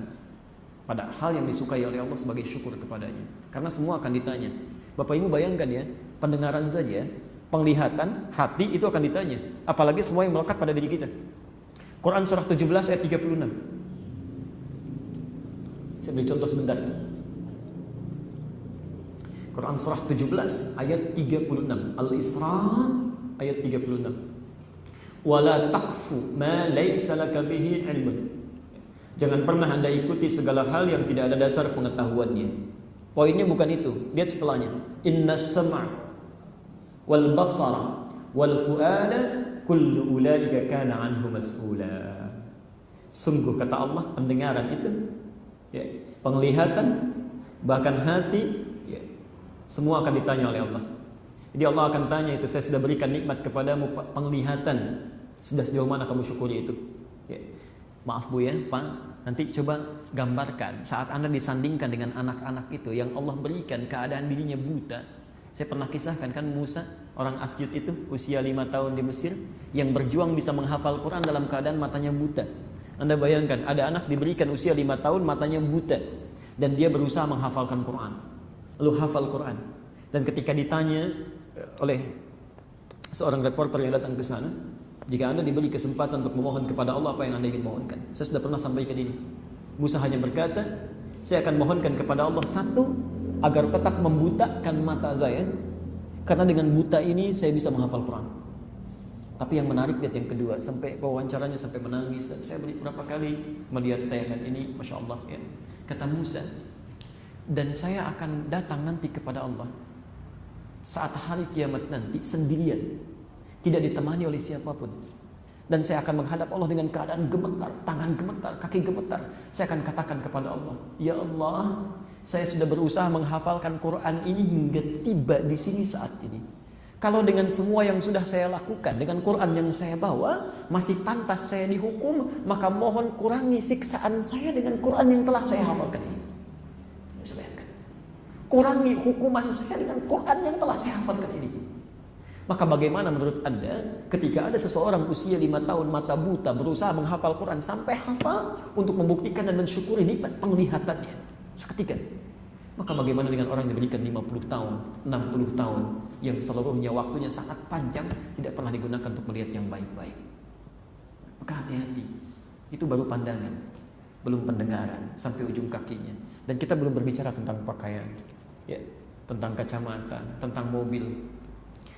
pada hal yang disukai oleh Allah sebagai syukur kepadanya? Karena semua akan ditanya. Bapak Ibu bayangkan ya, pendengaran saja, penglihatan, hati itu akan ditanya. Apalagi semua yang melekat pada diri kita. Quran surah 17 ayat 36. Saya beri contoh sebentar. Quran surah 17 ayat 36. Al-Isra ayat 36. Wala taqfu ma laysa laka bihi ilmun. Jangan pernah Anda ikuti segala hal yang tidak ada dasar pengetahuannya. Poinnya bukan itu, lihat setelahnya. Innas sam'a wal basara wal fu'ada kullu ulaika kana anhu mas'ula. Sungguh kata Allah, pendengaran itu, ya, penglihatan, bahkan hati, ya, semua akan ditanya oleh Allah. Jadi Allah akan tanya itu, saya sudah berikan nikmat kepadamu penglihatan, sudah sejauh mana kamu syukuri itu? Ya. Maaf Bu ya, Pak, nanti coba gambarkan saat Anda disandingkan dengan anak-anak itu yang Allah berikan keadaan dirinya buta. Saya pernah kisahkan kan Musa, orang Asyut itu usia 5 tahun di Mesir yang berjuang bisa menghafal Quran dalam keadaan matanya buta. Anda bayangkan ada anak diberikan usia 5 tahun matanya buta dan dia berusaha menghafalkan Quran. Lalu hafal Quran. Dan ketika ditanya oleh seorang reporter yang datang ke sana, jika Anda diberi kesempatan untuk memohon kepada Allah, apa yang Anda ingin mohonkan? Saya sudah pernah sampaikan ini. Musa hanya berkata, saya akan mohonkan kepada Allah satu, agar tetap membutakan mata saya, karena dengan buta ini saya bisa menghafal Quran. Tapi yang menarik lihat yang kedua, sampai wawancaranya sampai menangis, dan saya beberapa kali melihat tayangan ini, Masya Allah ya. Kata Musa, dan saya akan datang nanti kepada Allah saat hari kiamat nanti sendirian, tidak ditemani oleh siapapun. Dan saya akan menghadap Allah dengan keadaan gemetar, tangan gemetar, kaki gemetar. Saya akan katakan kepada Allah, ya Allah, saya sudah berusaha menghafalkan Quran ini hingga tiba di sini saat ini. Kalau dengan semua yang sudah saya lakukan, dengan Quran yang saya bawa, masih pantas saya dihukum, maka mohon kurangi siksaan saya dengan Quran yang telah saya hafalkan ini. Bisa bayangkan. Kurangi hukuman saya dengan Quran yang telah saya hafalkan ini. Maka bagaimana menurut Anda ketika ada seseorang usia 5 tahun mata buta berusaha menghafal Quran sampai hafal untuk membuktikan dan mensyukuri nikmat penglihatannya seketika? Maka bagaimana dengan orang yang diberikan 50 tahun, 60 tahun yang seluruhnya waktunya sangat panjang tidak pernah digunakan untuk melihat yang baik-baik? Maka hati-hati. Itu baru pandangan, belum pendengaran sampai ujung kakinya. Dan kita belum berbicara tentang pakaian, ya, tentang kacamata, tentang mobil.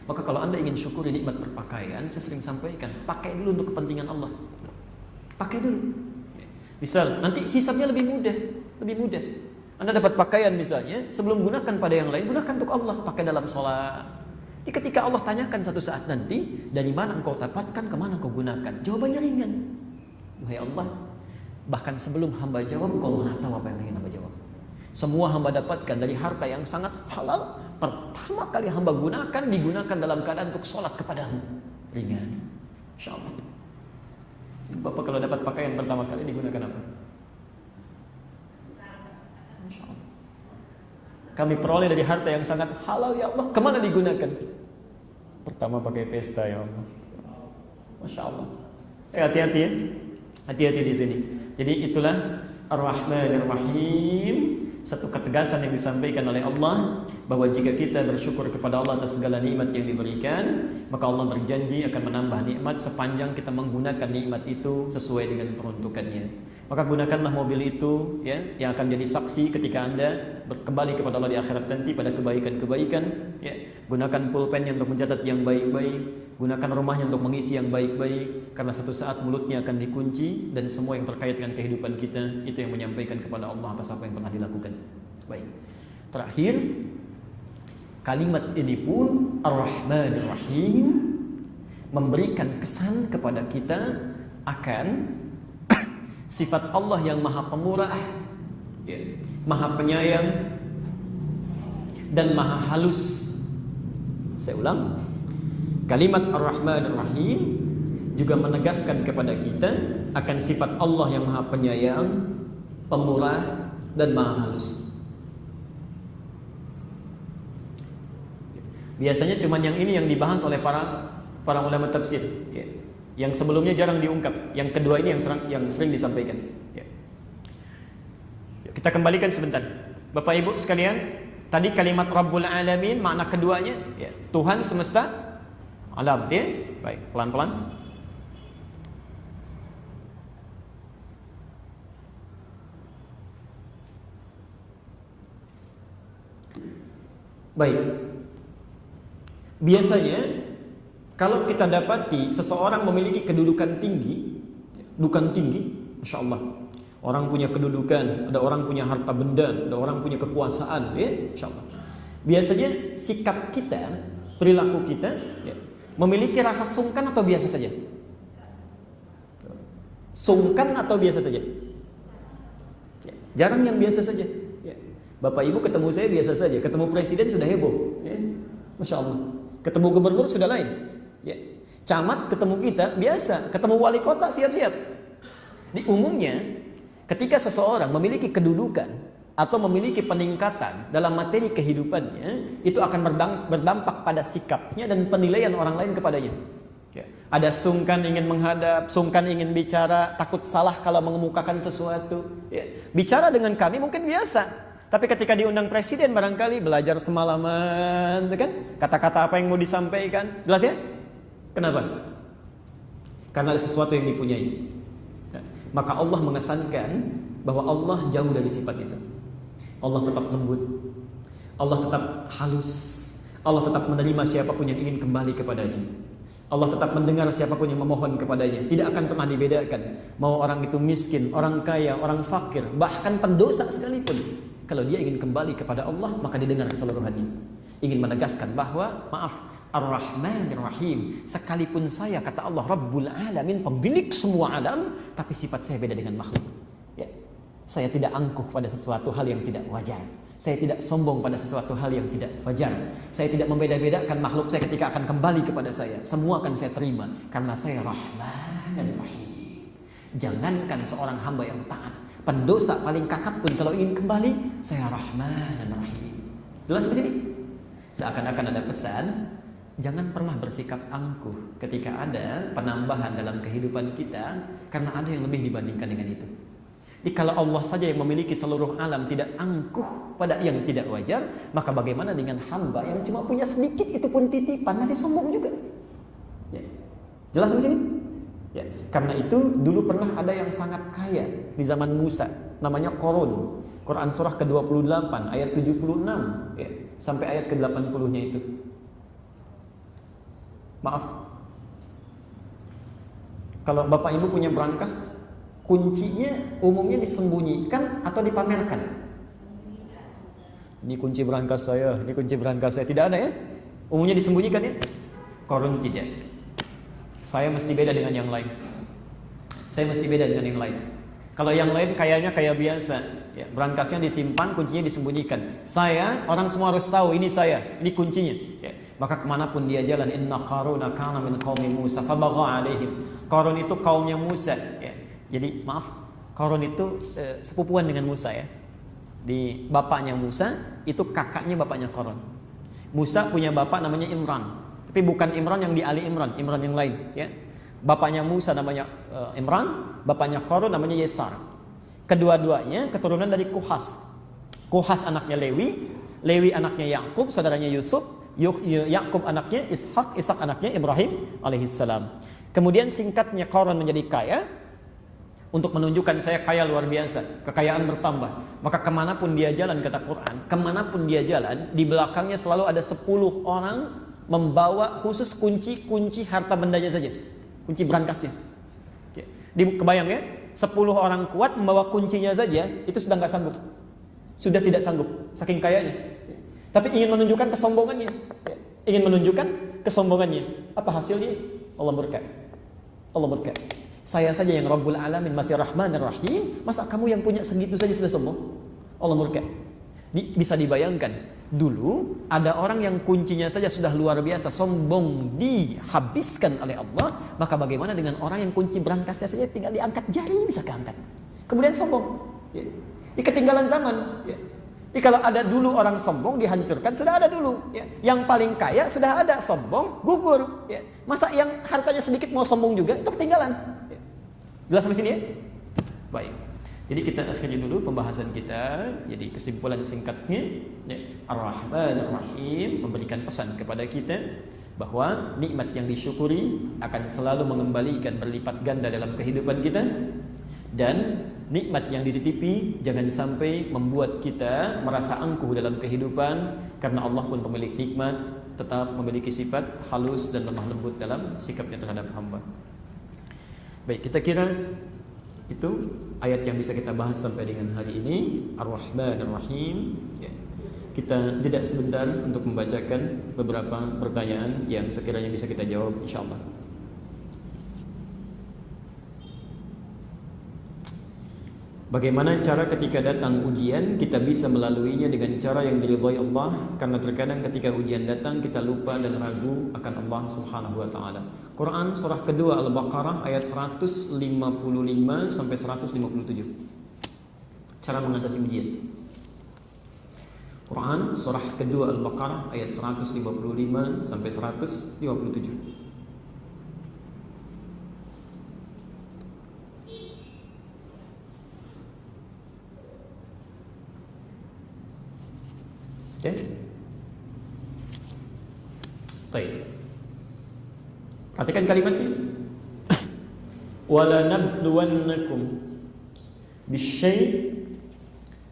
Maka kalau Anda ingin syukuri nikmat berpakaian, saya sering sampaikan, pakai dulu untuk kepentingan Allah. Pakai dulu. Misal, nanti hisabnya lebih mudah, lebih mudah. Anda dapat pakaian misalnya, sebelum gunakan pada yang lain, gunakan untuk Allah. Pakai dalam sholat. Jadi ketika Allah tanyakan satu saat nanti, dari mana engkau dapatkan, kemana engkau gunakan? Jawabannya ringan. Wahai Allah, bahkan sebelum hamba jawab, engkau maha tahu apa yang ingin hamba jawab. Semua hamba dapatkan dari harta yang sangat halal, pertama kali hamba gunakan, digunakan dalam keadaan untuk sholat kepadamu. Ringan. Insya Allah. Bapak kalau dapat pakaian pertama kali digunakan apa? Insya Allah. Kami peroleh dari harta yang sangat halal ya Allah. Kemana digunakan? Pertama pakai pesta ya Allah. Masya Allah. Hati-hati ya. Hati-hati di sini. Jadi itulah Ar-Rahman Ar-Rahim. Satu ketegasan yang disampaikan oleh Allah bahwa jika kita bersyukur kepada Allah atas segala nikmat yang diberikan, maka Allah berjanji akan menambah nikmat sepanjang kita menggunakan nikmat itu sesuai dengan peruntukannya. Maka gunakanlah mobil itu ya, yang akan jadi saksi ketika Anda kembali kepada Allah di akhirat nanti pada kebaikan-kebaikan ya. Gunakan pulpennya untuk mencatat yang baik-baik, gunakan rumahnya untuk mengisi yang baik-baik, karena satu saat mulutnya akan dikunci dan semua yang terkait dengan kehidupan kita itu yang menyampaikan kepada Allah atas apa yang pernah dilakukan. Baik. Terakhir, kalimat ini pun Ar-Rahman Ar-Rahim memberikan kesan kepada kita akan sifat Allah yang maha pemurah ya, maha penyayang dan maha halus. Saya ulang, kalimat Ar-Rahman Ar-Rahim juga menegaskan kepada kita akan sifat Allah yang maha penyayang, pemurah dan maha halus. Biasanya cuma yang ini yang dibahas oleh para ulama tafsir ya. Yang sebelumnya jarang diungkap. Yang kedua ini yang sering disampaikan ya. Kita kembalikan sebentar Bapak Ibu sekalian. Tadi kalimat Rabbul Alamin, makna keduanya ya, Tuhan semesta alam ya. Baik, pelan-pelan. Baik. Biasanya kalau kita dapati seseorang memiliki kedudukan tinggi, Masya Allah. Orang punya kedudukan, ada orang punya harta benda, ada orang punya kekuasaan, ya, Masya Allah. Biasanya sikap kita, perilaku kita, ya, memiliki rasa sungkan atau biasa saja? Sungkan atau biasa saja? Ya, jarang yang biasa saja. Ya. Bapak Ibu ketemu saya biasa saja, ketemu presiden sudah heboh, ya. Masya Allah. Ketemu gubernur sudah lain. Ya. Camat ketemu kita biasa, ketemu wali kota siap-siap. Di umumnya, ketika seseorang memiliki kedudukan atau memiliki peningkatan dalam materi kehidupannya, itu akan berdampak pada sikapnya dan penilaian orang lain kepadanya. Ya. Ada sungkan ingin menghadap, sungkan ingin bicara, takut salah kalau mengemukakan sesuatu. Ya. Bicara dengan kami mungkin biasa, tapi ketika diundang presiden barangkali belajar semalaman, kan? Kata-kata apa yang mau disampaikan, jelas ya? Kenapa? Karena ada sesuatu yang dipunyai. Ya. Maka Allah mengesankan bahwa Allah jauh dari sifat itu. Allah tetap lembut, Allah tetap halus, Allah tetap menerima siapapun yang ingin kembali kepadanya. Allah tetap mendengar siapapun yang memohon kepadanya. Tidak akan pernah dibedakan mau orang itu miskin, orang kaya, orang fakir, bahkan pendosa sekalipun. Kalau dia ingin kembali kepada Allah, maka didengar keseluruhannya. Ingin menegaskan bahwa maaf, Ar-Rahmanir Rahim, sekalipun saya, kata Allah, Rabbul Alamin, pemilik semua alam, tapi sifat saya beda dengan makhluk. Ya. Saya tidak angkuh pada sesuatu hal yang tidak wajar. Saya tidak sombong pada sesuatu hal yang tidak wajar. Saya tidak membeda-bedakan makhluk saya ketika akan kembali kepada saya. Semua akan saya terima karena saya Rahman dan Rahim. Jangankan seorang hamba yang taat, pendosa paling kakap pun kalau ingin kembali, saya Rahman dan Rahim. Jelas ke sini? Seakan-akan ada pesan, jangan pernah bersikap angkuh ketika ada penambahan dalam kehidupan kita karena ada yang lebih dibandingkan dengan itu. Jadi kalau Allah saja yang memiliki seluruh alam tidak angkuh pada yang tidak wajar, maka bagaimana dengan hamba yang cuma punya sedikit itu pun titipan, masih sombong juga. Ya. Jelas di sini? Ya. Karena itu dulu pernah ada yang sangat kaya di zaman Musa, namanya Qarun. Quran surah ke-28 ayat 76 ya, sampai ayat ke-80-nya itu. Maaf. Kalau Bapak Ibu punya brankas, kuncinya umumnya disembunyikan atau dipamerkan. Ini kunci brankas saya, ini kunci brankas saya. Tidak ada ya? Umumnya disembunyikan ya? Qarun tidak. Saya mesti beda dengan yang lain. Saya mesti beda dengan yang lain. Kalau yang lain kayaknya kayak biasa, ya, brankasnya disimpan, kuncinya disembunyikan. Saya, orang semua harus tahu ini saya, ini kuncinya. Ya. Maka kemanapun dia jalan, inna Qaruna kana min qaumi Musa fabagha alaihim. Qarun itu kaumnya Musa. Ya. Jadi maaf, Qarun itu sepupuan dengan Musa ya. Di bapaknya Musa itu kakaknya bapaknya Qarun. Musa punya bapak namanya Imran, tapi bukan Imran yang di Ali Imran, Imran yang lain ya. Bapaknya Musa namanya Imran, bapaknya Qarun namanya Yesar. Kedua-duanya keturunan dari Kuhas. Kuhas anaknya Lewi, Lewi anaknya Yakub, saudaranya Yusuf, Yakub anaknya Ishak, Ishak anaknya Ibrahim alaihissalam. Kemudian singkatnya Qarun menjadi kaya. Untuk menunjukkan saya kaya luar biasa, kekayaan bertambah. Maka kemanapun dia jalan, kata Quran, kemanapun dia jalan, di belakangnya selalu ada 10 orang membawa khusus kunci harta bendanya saja, kunci brankasnya. Kebayang ya, 10 orang kuat membawa kuncinya saja, itu sudah nggak sanggup, sudah tidak sanggup, saking kayanya. Tapi ingin menunjukkan kesombongannya, ingin menunjukkan kesombongannya. Apa hasilnya? Allah murka. Allah murka. Saya saja yang Rabbul Alamin masih Rahman dan Rahim, masa kamu yang punya segitu saja sudah sombong? Allah murka. Bisa dibayangkan, dulu ada orang yang kuncinya saja sudah luar biasa sombong, dihabiskan oleh Allah, maka bagaimana dengan orang yang kunci brankasnya saja tinggal diangkat jari bisa keangkat, kemudian sombong ya. Di ketinggalan zaman ya. Jadi kalau ada dulu orang sombong dihancurkan, sudah ada dulu ya. Yang paling kaya sudah ada, sombong gugur ya. Masa yang hartanya sedikit mau sombong juga, itu ketinggalan ya. Jelas sampai sini ya? Baik. Jadi kita akhiri dulu pembahasan kita. Jadi kesimpulan singkatnya ya, Ar-Rahman Ar-Rahim memberikan pesan kepada kita bahwa nikmat yang disyukuri akan selalu mengembalikan berlipat ganda dalam kehidupan kita, dan nikmat yang dititipi jangan sampai membuat kita merasa angkuh dalam kehidupan, karena Allah pun pemilik nikmat tetap memiliki sifat halus dan lemah lembut dalam sikapnya terhadap hamba. Baik, kita kira itu ayat yang bisa kita bahas sampai dengan hari ini, Ar-Rahman Ar-Rahim ya. Kita jeda sebentar untuk membacakan beberapa pertanyaan yang sekiranya bisa kita jawab insyaallah. Bagaimana cara ketika datang ujian kita bisa melaluinya dengan cara yang diridhai Allah, karena terkadang ketika ujian datang kita lupa dan ragu akan Allah Subhanahu wa taala. Quran surah kedua Al-Baqarah ayat 155 sampai 157. Cara mengatasi ujian. Quran surah kedua Al-Baqarah ayat 155 sampai 157. Baik. Perhatikan kalimatnya. Wala nabluwannakum bisyai'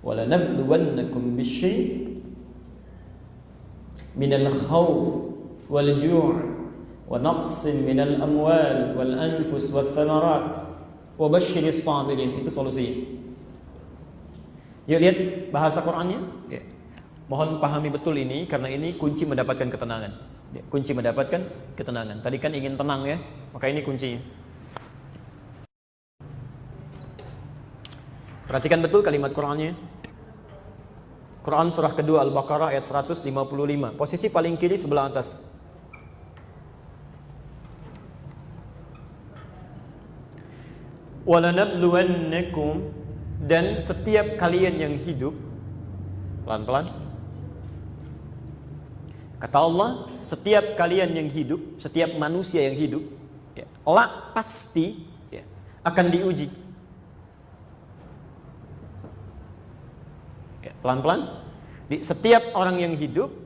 wala nabluwannakum bisyai' minal khawf wal ju' wa naqsin minal amwal wal anfus wath thamarat wa basyiris sabirin. Itu solusinya. Yuk lihat bahasa Qur'annya. Ya. Mohon pahami betul ini, karena ini kunci mendapatkan ketenangan. Ya, kunci mendapatkan ketenangan. Tadi kan ingin tenang ya, maka ini kuncinya. Perhatikan betul kalimat Qur'annya. Quran surah kedua Al-Baqarah ayat 155. Posisi paling kiri sebelah atas. Walanabluwannakum, dan setiap kalian yang hidup, pelan-pelan. Kata Allah, setiap kalian yang hidup, setiap manusia yang hidup, ya, pasti ya, akan diuji. Ya, pelan-pelan. Setiap orang yang hidup,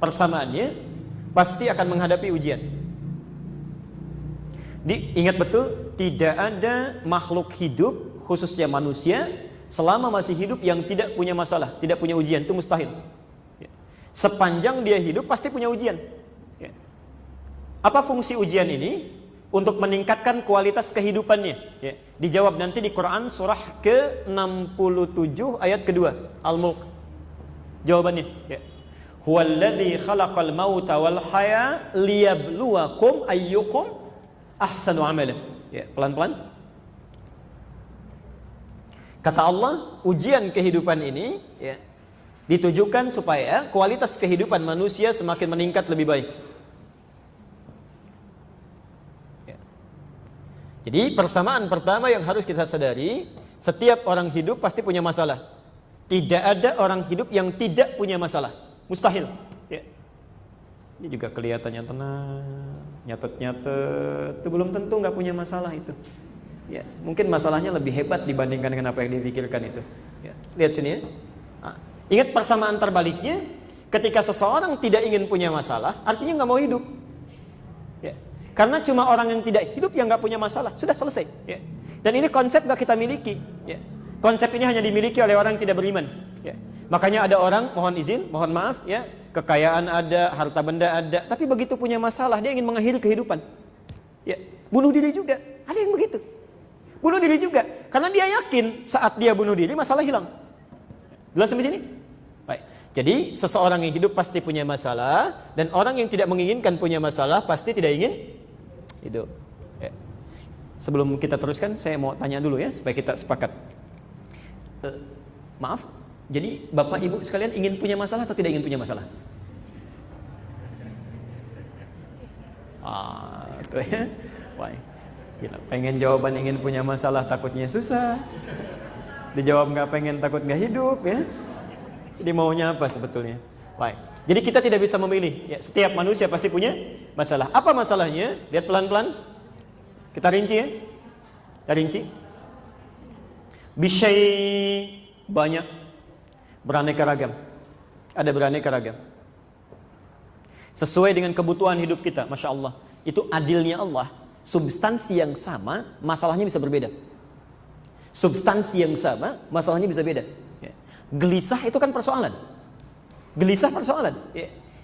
persamaannya pasti akan menghadapi ujian. Ingat betul, tidak ada makhluk hidup, khususnya manusia, selama masih hidup yang tidak punya masalah, tidak punya ujian. Itu mustahil. Sepanjang dia hidup pasti punya ujian. Apa fungsi ujian ini? Untuk meningkatkan kualitas kehidupannya. Dijawab nanti di Quran surah ke-67 ayat kedua, Al-Mulk. Jawabannya. Huwallazi khalaqal mauta wal haya liyabluwakum ayyukum ahsanu amala. Pelan-pelan. Kata Allah, ujian kehidupan ini ditujukan supaya kualitas kehidupan manusia semakin meningkat lebih baik. Jadi persamaan pertama yang harus kita sadari, setiap orang hidup pasti punya masalah. Tidak ada orang hidup yang tidak punya masalah. Mustahil. Ini juga kelihatannya tenang, nyatet-nyatet, itu belum tentu nggak punya masalah itu. Mungkin masalahnya lebih hebat dibandingkan dengan apa yang dipikirkan itu. Lihat sini ya. Ingat persamaan terbaliknya, ketika seseorang tidak ingin punya masalah, artinya nggak mau hidup. Karena cuma orang yang tidak hidup yang nggak punya masalah, sudah selesai. Dan ini konsep nggak kita miliki. Konsep ini hanya dimiliki oleh orang yang tidak beriman. Makanya ada orang, mohon izin, mohon maaf, kekayaan ada, harta benda ada, tapi begitu punya masalah dia ingin mengakhiri kehidupan. Bunuh diri juga, ada yang begitu. Bunuh diri juga, karena dia yakin saat dia bunuh diri masalah hilang. Jelas sampai sini? Baik. Jadi seseorang yang hidup pasti punya masalah, dan orang yang tidak menginginkan punya masalah pasti tidak ingin hidup. Sebelum kita teruskan, saya mau tanya dulu ya supaya kita sepakat. Maaf, jadi Bapak Ibu sekalian ingin punya masalah atau tidak ingin punya masalah? Itu ya. Baik. Gila, pengen jawaban ingin punya masalah takutnya susah. Dijawab nggak pengen takut nggak hidup ya. Jadi maunya apa sebetulnya? Baik. Jadi kita tidak bisa memilih. Setiap manusia pasti punya masalah. Apa masalahnya? Lihat pelan-pelan. Kita rinci ya. Kita rinci. Bisyai, banyak, beraneka ragam. Ada beraneka ragam. Sesuai dengan kebutuhan hidup kita, masya Allah. Itu adilnya Allah. Substansi yang sama, masalahnya bisa berbeda. Substansi yang sama, masalahnya bisa beda. Gelisah itu kan persoalan. Gelisah persoalan.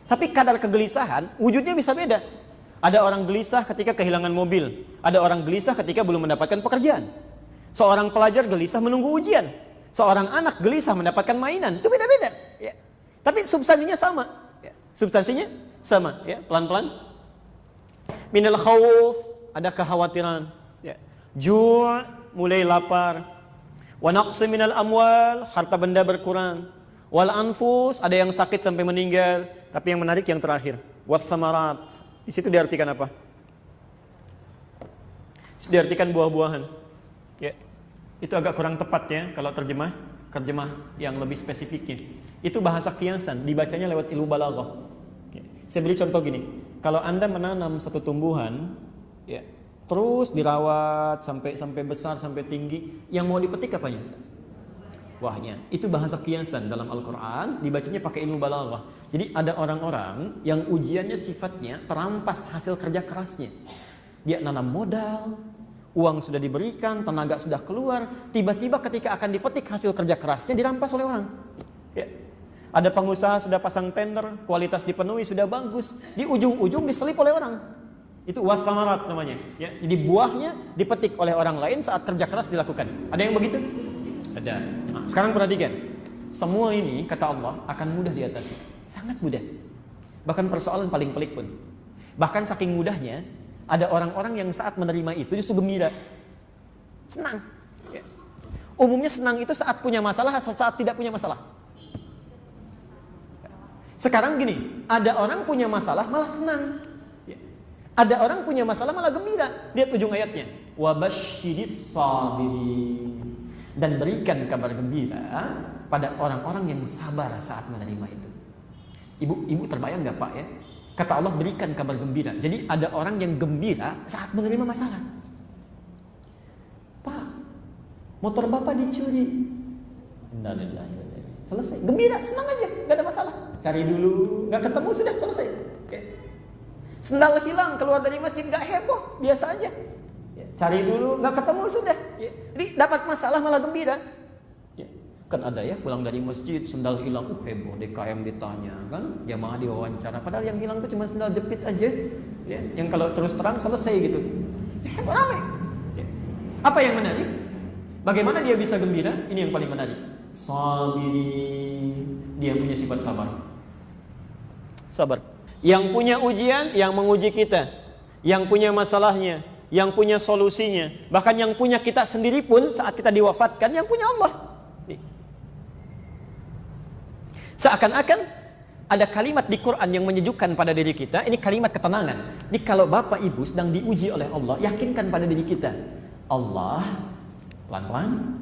Tapi kadar kegelisahan, wujudnya bisa beda. Ada orang gelisah ketika kehilangan mobil. Ada orang gelisah ketika belum mendapatkan pekerjaan. Seorang pelajar gelisah menunggu ujian. Seorang anak gelisah mendapatkan mainan. Itu beda-beda. Tapi substansinya sama. Substansinya sama. Pelan-pelan. Minal khawf, ada kekhawatiran. Ju', mulai lapar. Wa naqsi minal amwal, harta benda berkurang. Wal anfus, ada yang sakit sampai meninggal. Tapi yang menarik yang terakhir, was samarat. Di situ diartikan apa? Diartikan buah-buahan. Ya. Itu agak kurang tepat ya kalau terjemah yang lebih spesifiknya. Itu bahasa kiasan, dibacanya lewat ilmu balaghah. Ya. Saya beri contoh gini. Kalau Anda menanam satu tumbuhan, ya, terus dirawat sampai besar, sampai tinggi, yang mau dipetik apanya? Buahnya. Itu bahasa kiasan dalam Al-Quran, dibacanya pakai ilmu balaghah. Jadi ada orang-orang yang ujiannya sifatnya terampas hasil kerja kerasnya. Dia nanam modal, uang sudah diberikan, tenaga sudah keluar, tiba-tiba ketika akan dipetik hasil kerja kerasnya dirampas oleh orang. Ya. Ada pengusaha sudah pasang tender, kualitas dipenuhi, sudah bagus, di ujung-ujung diselip oleh orang. Itu wathamarat namanya. Ya. Jadi buahnya dipetik oleh orang lain saat kerja keras dilakukan. Ada yang begitu? Ada. Nah, sekarang perhatikan. Semua ini kata Allah akan mudah diatasi. Sangat mudah. Bahkan persoalan paling pelik pun. Bahkan saking mudahnya, ada orang-orang yang saat menerima itu justru gembira. Senang. Ya. Umumnya senang itu saat punya masalah atau saat tidak punya masalah. Sekarang gini, ada orang punya masalah malah senang. Ya. Ada orang punya masalah malah gembira. Lihat ujung ayatnya. Wabasyiris sabirin. Dan berikan kabar gembira pada orang-orang yang sabar saat menerima itu. Ibu terbayang gak Pak ya? Kata Allah berikan kabar gembira. Jadi ada orang yang gembira saat menerima masalah. Pak, motor Bapak dicuri. Innalillahi wa inna ilaihi raji'un. Selesai, gembira, senang aja, gak ada masalah. Cari dulu, gak ketemu sudah selesai. Ya. Sendal hilang keluar dari masjid gak heboh, biasa aja. Ya. Cari dulu, gak ketemu sudah. Ya. Jadi dapat masalah malah gembira. Ya. Kan ada ya pulang dari masjid sendal hilang, heboh, DKM ditanya kan, jamaah diwawancara. Padahal yang hilang itu cuma sendal jepit aja. Ya. Yang kalau terus terang selesai gitu. Ya, heboh ramai. Ya. Apa yang menarik? Bagaimana dia bisa gembira? Ini yang paling menarik. Sabirin, dia punya sifat sabar. Sabar. Yang punya ujian, yang menguji kita, yang punya masalahnya, yang punya solusinya, bahkan yang punya kita sendiri pun saat kita diwafatkan, yang punya Allah. Seakan-akan ada kalimat di Quran yang menyejukkan pada diri kita. Ini kalimat ketenangan. Ini kalau Bapak Ibu sedang diuji oleh Allah, yakinkan pada diri kita, Allah, pelan-pelan,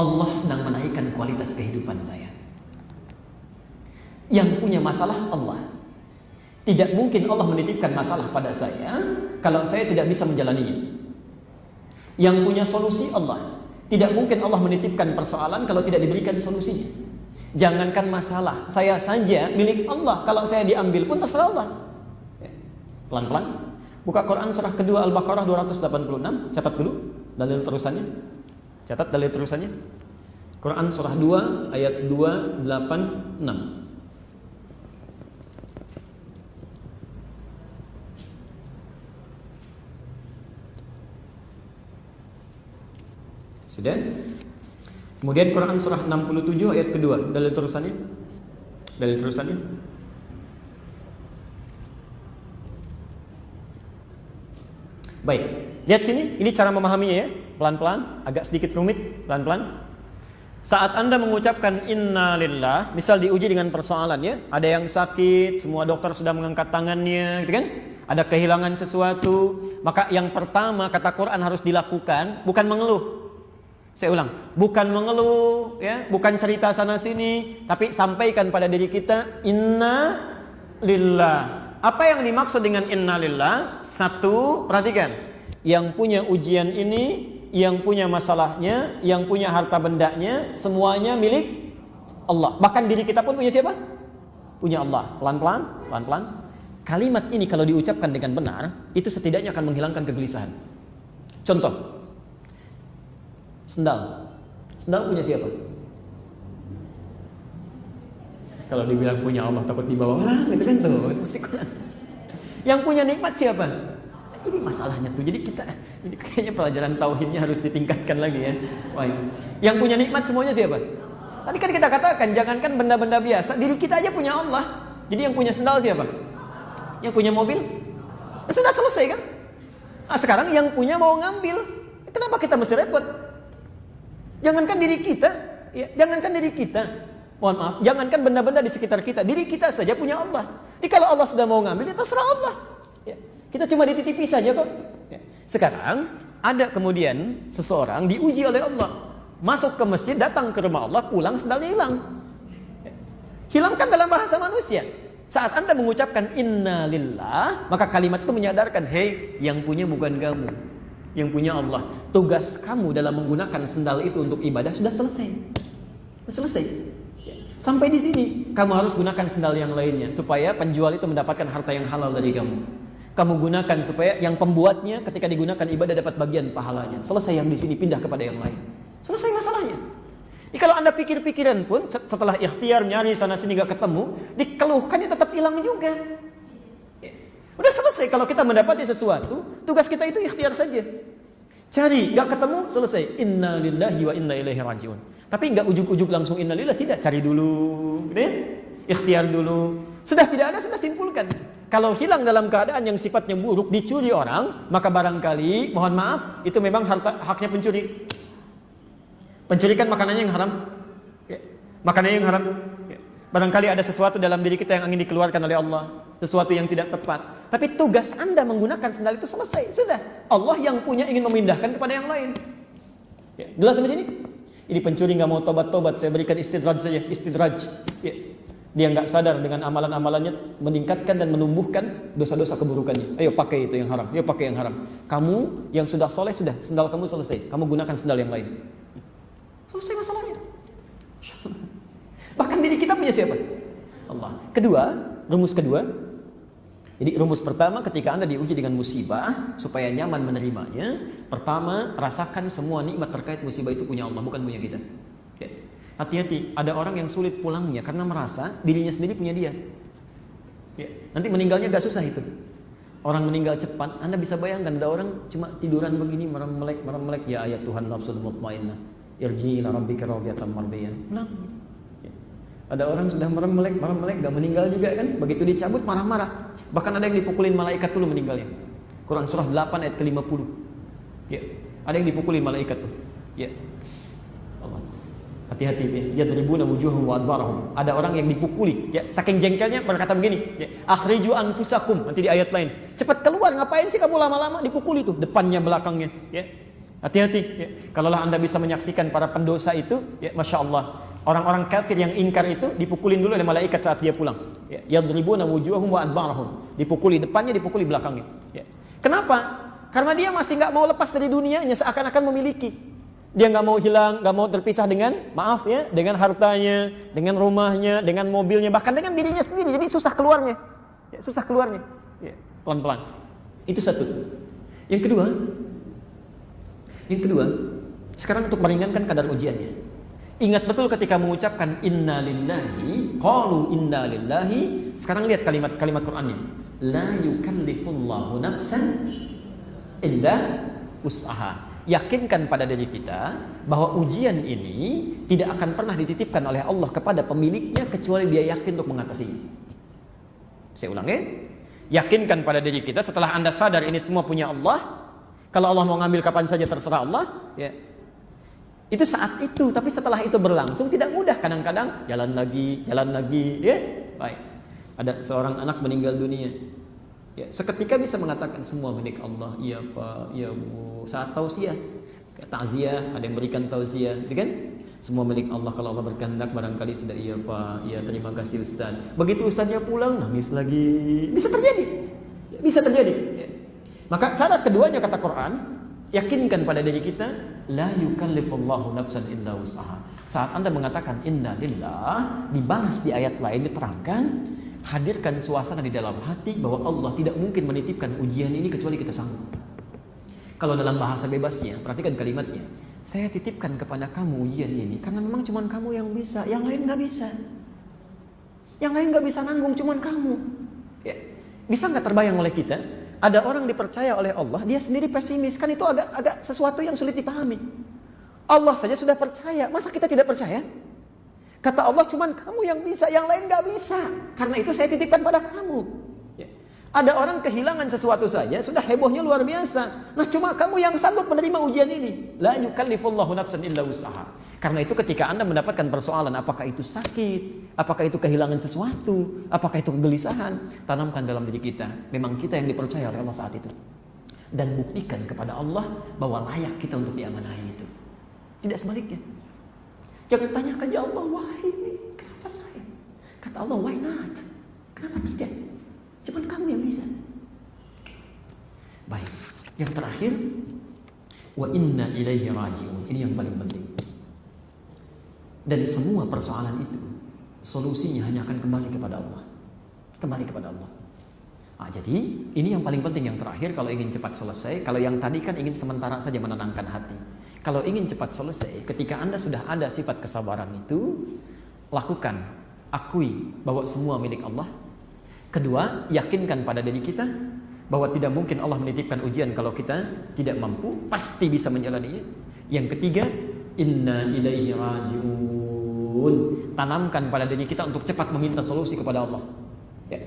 Allah sedang menaikkan kualitas kehidupan saya. Yang punya masalah Allah. Tidak mungkin Allah menitipkan masalah pada saya kalau saya tidak bisa menjalaninya. Yang punya solusi Allah. Tidak mungkin Allah menitipkan persoalan kalau tidak diberikan solusinya. Jangankan masalah, saya saja milik Allah. Kalau saya diambil pun terserah Allah. Pelan-pelan. Buka Quran surah kedua Al-Baqarah 286. Catat dulu dalil terusannya. Catat dalil terusannya. Quran surah 2 ayat 286. Sudah? Kemudian Quran surah 67 ayat kedua, dalil terusannya. Dalil terusannya. Baik, lihat sini, ini cara memahaminya ya. Pelan-pelan, agak sedikit rumit, pelan-pelan. Saat Anda mengucapkan inna lillah, misal diuji dengan persoalan ya, ada yang sakit, semua dokter sudah mengangkat tangannya, gitu kan? Ada kehilangan sesuatu, maka yang pertama kata Quran harus dilakukan bukan mengeluh. Saya ulang, bukan mengeluh ya, bukan cerita sana sini, tapi sampaikan pada diri kita inna lillah. Apa yang dimaksud dengan inna lillah? Satu, perhatikan, yang punya ujian ini, yang punya masalahnya, yang punya harta bendanya, semuanya milik Allah. Bahkan diri kita pun punya siapa? Punya Allah. Pelan-pelan, pelan-pelan. Kalimat ini kalau diucapkan dengan benar, itu setidaknya akan menghilangkan kegelisahan. Contoh, sendal. Sendal punya siapa? Kalau dibilang punya Allah takut dibawa orang, gitu kan tuh, masih kurang. Yang punya nikmat siapa? Ini masalahnya tuh. Jadi kita, ini kayaknya pelajaran tauhidnya harus ditingkatkan lagi ya. Baik. Yang punya nikmat semuanya siapa? Tadi kan kita katakan jangankan benda-benda biasa, diri kita aja punya Allah. Jadi yang punya sendal siapa? Yang punya mobil? Sudah selesai kan? Nah, sekarang yang punya mau ngambil. Kenapa kita mesti repot? Jangankan diri kita, ya, jangankan diri kita. Mohon maaf, jangankan benda-benda di sekitar kita, diri kita saja punya Allah. Jadi kalau Allah sudah mau ngambil, itu terserah Allah. Ya, kita cuma dititipi saja kok. Ya. Sekarang ada kemudian seseorang diuji oleh Allah, masuk ke masjid, datang ke rumah Allah, pulang sendalnya hilang. Ya. Hilangkan dalam bahasa manusia. Saat Anda mengucapkan inna lillah, maka kalimat itu menyadarkan, hei, yang punya bukan kamu, yang punya Allah. Tugas kamu dalam menggunakan sendal itu untuk ibadah sudah selesai. Selesai. Sampai di sini, kamu harus gunakan sendal yang lainnya supaya penjual itu mendapatkan harta yang halal dari kamu. Kamu gunakan supaya yang pembuatnya ketika digunakan ibadah dapat bagian pahalanya. Selesai yang di sini, pindah kepada yang lain. Selesai masalahnya. Jadi kalau Anda pikir-pikiran pun setelah ikhtiar nyari sana sini gak ketemu, dikeluhkannya tetap hilang juga. Udah selesai. Kalau kita mendapati sesuatu, tugas kita itu ikhtiar saja. Cari, gak ketemu, selesai. Inna lillahi wa inna ilaihi rajiun. Tapi gak ujuk-ujuk langsung inna lillah, tidak. Cari dulu, gitu ya? Ikhtiar dulu. Sudah tidak ada, sudah simpulkan. Kalau hilang dalam keadaan yang sifatnya buruk, dicuri orang, maka barangkali, mohon maaf, itu memang haknya pencuri. Pencuri kan makanannya yang haram. Ya. Makanannya yang haram. Ya. Barangkali ada sesuatu dalam diri kita yang ingin dikeluarkan oleh Allah. Sesuatu yang tidak tepat. Tapi tugas Anda menggunakan sendal itu selesai. Sudah. Allah yang punya ingin memindahkan kepada yang lain. Ya. Jelas sampai sini? Ini pencuri nggak mau tobat-tobat. Saya berikan istidraj saja. Istidraj. Ya. Dia nggak sadar dengan amalan-amalannya meningkatkan dan menumbuhkan dosa-dosa keburukannya. Ayo pakai itu yang haram. Ayo pakai yang haram. Kamu yang sudah soleh sudah. Sendal kamu selesai. Kamu gunakan sendal yang lain. Selesai masalahnya. Bahkan diri kita punya siapa? Allah. Kedua, rumus kedua. Jadi rumus pertama ketika Anda diuji dengan musibah supaya nyaman menerimanya, pertama rasakan semua nikmat terkait musibah itu punya Allah, bukan punya kita. Ya. Hati-hati, ada orang yang sulit pulangnya karena merasa dirinya sendiri punya dia. Ya. Nanti meninggalnya gak susah itu. Orang meninggal cepat, Anda bisa bayangkan ada orang cuma tiduran begini merem melek, ya ayat Tuhan nafsul mutmainnah. Irji ila rabbika radiyatan mardiyah. Pulang. Ya. Ada orang sudah merem melek gak meninggal juga kan? Begitu dicabut marah-marah. Bahkan ada yang dipukulin malaikat dulu meninggalnya. Quran surah 8 ayat ke-50. Ya. Ada yang dipukulin malaikat tuh. Ya. Allah. Hati-hati ya. Yadribuna wujuhum wa adbarahum. Ada orang yang dipukuli, ya, saking jengkelnya berkata begini, ya, akhriju anfusakum, nanti di ayat lain. Cepat keluar, ngapain sih kamu lama-lama dipukuli tuh, depannya belakangnya, ya. Hati-hati, ya. Kalaulah Anda bisa menyaksikan para pendosa itu, ya, Masya Allah. Orang-orang kafir yang ingkar itu dipukulin dulu oleh malaikat saat dia pulang. Ya. Yadribuna wujuhum wa adbarahum. Dipukuli depannya, dipukuli belakangnya. Ya. Kenapa? Karena dia masih nggak mau lepas dari dunianya, seakan-akan memiliki. Dia nggak mau hilang, nggak mau terpisah dengan, maaf ya, dengan hartanya, dengan rumahnya, dengan mobilnya, bahkan dengan dirinya sendiri. Jadi susah keluarnya, ya, susah keluarnya. Ya, pelan-pelan. Itu satu. Yang kedua, sekarang untuk meringankan kadar ujiannya. Ingat betul ketika mengucapkan inna lillahi, qalu inna lillahi. Sekarang lihat kalimat Qur'annya. La yukallifullahu nafsan illa wus'aha. Yakinkan pada diri kita bahwa ujian ini tidak akan pernah dititipkan oleh Allah kepada pemiliknya kecuali dia yakin untuk mengatasinya. Saya ulangi. Yakinkan pada diri kita setelah Anda sadar ini semua punya Allah. Kalau Allah mau ngambil kapan saja terserah Allah, ya. Itu saat itu, tapi setelah itu berlangsung tidak mudah. Kadang-kadang jalan lagi, ya. Baik. Ada seorang anak meninggal dunia. Ya, seketika bisa mengatakan semua milik Allah. Iya Pak, iya Bu. Saat tausiah, takziah, ada yang berikan tausiah, kan? Semua milik Allah. Kalau Allah berkehendak barangkali sudah iya Pak, iya terima kasih Ustaz. Begitu Ustaznya pulang, nangis lagi. Bisa terjadi. Ya, bisa terjadi. Ya. Maka cara keduanya kata Quran, yakinkan pada diri kita, la yukallifullahu nafsan illa wus'aha. Saat Anda mengatakan inna lillah, dibalas di ayat lain diterangkan, hadirkan suasana di dalam hati bahwa Allah tidak mungkin menitipkan ujian ini kecuali kita sanggup. Kalau dalam bahasa bebasnya, perhatikan kalimatnya. Saya titipkan kepada kamu ujian ini karena memang cuma kamu yang bisa, yang lain nggak bisa. Yang lain nggak bisa nanggung, cuma kamu. Ya. Bisa nggak terbayang oleh kita? Ada orang dipercaya oleh Allah, dia sendiri pesimis. Kan itu agak sesuatu yang sulit dipahami. Allah saja sudah percaya, masa kita tidak percaya? Kata Allah, cuman kamu yang bisa, yang lain gak bisa. Karena itu saya titipkan pada kamu. Ya. Ada orang kehilangan sesuatu saja sudah hebohnya luar biasa. Nah, cuma kamu yang sanggup menerima ujian ini. La yukallifullahu nafsan illa wus'aha. Karena itu ketika Anda mendapatkan persoalan, apakah itu sakit, apakah itu kehilangan sesuatu, apakah itu kegelisahan, tanamkan dalam diri kita, memang kita yang dipercaya oleh Allah saat itu. Dan buktikan kepada Allah bahwa layak kita untuk diamanahi itu. Tidak sebaliknya. Jangan tanyakan, ya Allah, why me? Kenapa saya? Kata Allah, why not? Kenapa tidak? Cuman kamu yang bisa. Baik. Yang terakhir, wa inna ilaihi raji'un. Ini yang paling penting. Dan semua persoalan itu solusinya hanya akan kembali kepada Allah. Kembali kepada Allah. Nah, jadi ini yang paling penting, yang terakhir. Kalau ingin cepat selesai, kalau yang tadi kan ingin sementara saja menenangkan hati. Kalau ingin cepat selesai, ketika Anda sudah ada sifat kesabaran itu, lakukan, akui bahwa semua milik Allah. Kedua, yakinkan pada diri kita bahwa tidak mungkin Allah menitipkan ujian kalau kita tidak mampu, pasti bisa menjalaninya. Yang ketiga, inna ilaihi raji'un. Tanamkan pada diri kita untuk cepat meminta solusi kepada Allah. Ya.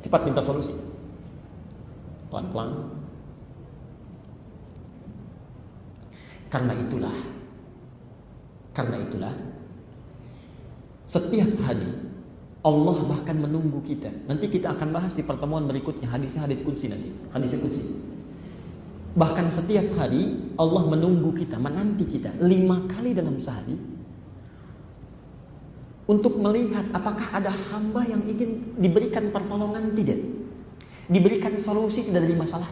Cepat minta solusi. Pelan-pelan. Karena itulah setiap hari Allah bahkan menunggu kita. Nanti kita akan bahas di pertemuan berikutnya hadis qudsi nanti. Hadis qudsi. Bahkan setiap hari Allah menunggu kita, menanti kita 5 kali dalam sehari untuk melihat apakah ada hamba yang ingin diberikan pertolongan, tidak. Diberikan solusi dari masalah.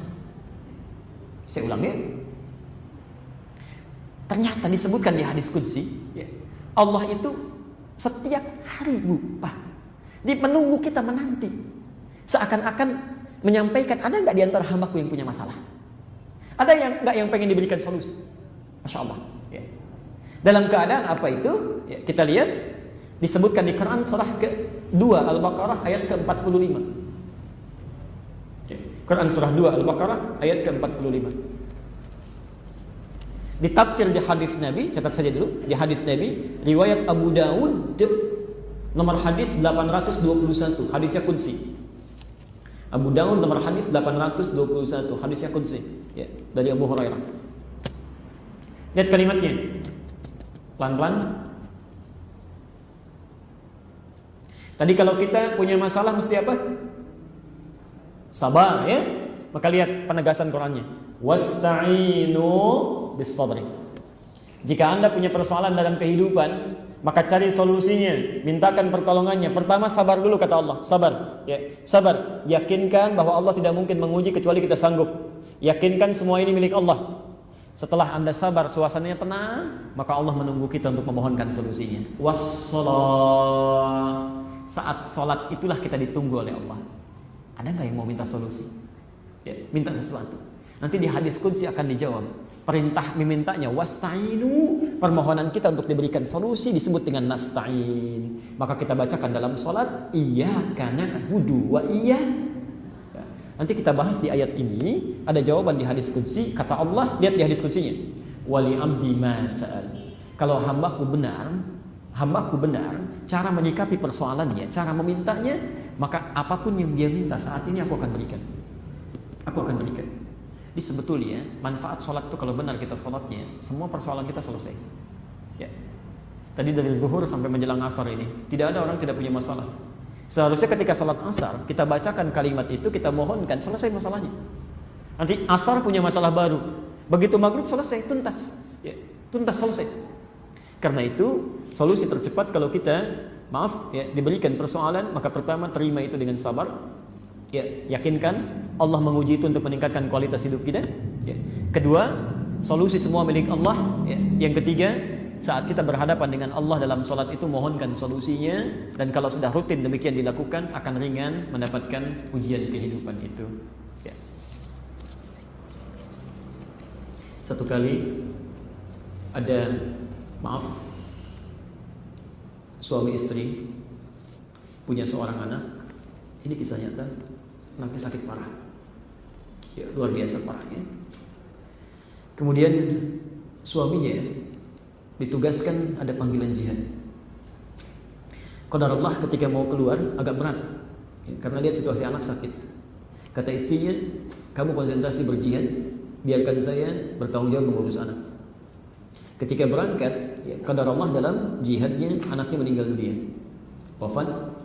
Saya ulang ya. Ternyata disebutkan di hadis qudsi, ya, Allah itu setiap hari Pak, dia menunggu kita, menanti. Seakan-akan menyampaikan, ada nggak di antara hambaku yang punya masalah? Ada yang nggak yang pengen diberikan solusi? Masya Allah. Ya. Dalam keadaan apa itu? Ya, kita lihat disebutkan di Quran surah ke-2 Al-Baqarah ayat ke-45. Ya. Quran surah 2 Al-Baqarah ayat ke-45. Ditafsir di hadis Nabi, catat saja dulu, di hadis Nabi riwayat Abu Dawud nomor hadis 821, hadisnya qudsi. Abu Dawud nomor hadis 821, hadisnya qudsi, ya, dari Abu Hurairah. Lihat kalimatnya. Pelan-pelan. Tadi kalau kita punya masalah mesti apa? Sabar, ya. Maka lihat penegasan Qur'annya. Wasta'inu bis-sabri. Jika Anda punya persoalan dalam kehidupan, maka cari solusinya, mintakan pertolongannya. Pertama, sabar dulu, kata Allah. Sabar, ya. Sabar. Yakinkan bahwa Allah tidak mungkin menguji kecuali kita sanggup. Yakinkan semua ini milik Allah. Setelah Anda sabar, suasananya tenang, maka Allah menunggu kita untuk memohonkan solusinya. Wassalat. Saat sholat itulah kita ditunggu oleh Allah. Ada nggak yang mau minta solusi? Ya, minta sesuatu. Nanti di hadis qudsi akan dijawab. Perintah memintanya wasta'inu, permohonan kita untuk diberikan solusi disebut dengan nasta'in. Maka kita bacakan dalam sholat, iyyaka na'budu wa iyyaka. Nanti kita bahas di ayat ini, ada jawaban di hadis qudsi. Kata Allah, lihat di hadis qudsinya, wali abdi ma sa'al. Kalau hambaku benar cara menyikapi persoalannya, cara memintanya, maka apapun yang dia minta saat ini aku akan berikan. Jadi sebetulnya manfaat sholat itu kalau benar kita sholatnya, semua persoalan kita selesai. Ya. Tadi dari zuhur sampai menjelang asar ini, tidak ada orang tidak punya masalah. Seharusnya ketika sholat asar, kita bacakan kalimat itu, kita mohonkan, selesai masalahnya. Nanti asar punya masalah baru. Begitu maghrib selesai, tuntas. Ya, tuntas, selesai. Karena itu, solusi tercepat kalau kita, diberikan persoalan, maka pertama terima itu dengan sabar. Ya, yakinkan Allah menguji itu untuk meningkatkan kualitas hidup kita. Ya. Kedua, solusi semua milik Allah. Ya. Yang ketiga, saat kita berhadapan dengan Allah dalam sholat itu mohonkan solusinya. Dan kalau sudah rutin demikian dilakukan, akan ringan mendapatkan ujian kehidupan itu. Ya. Satu kali ada suami istri punya seorang anak. Ini kisah nyata. Anaknya sakit parah, ya, luar biasa parahnya. Kemudian suaminya ditugaskan ada panggilan jihad. Qadarullah ketika mau keluar agak berat, ya, karena lihat situasi anak sakit. Kata istrinya, kamu konsentrasi berjihad, biarkan saya bertanggung jawab mengurus anak. Ketika berangkat, ya, qadar Allah dalam jihadnya, anaknya meninggal dunia, wafat.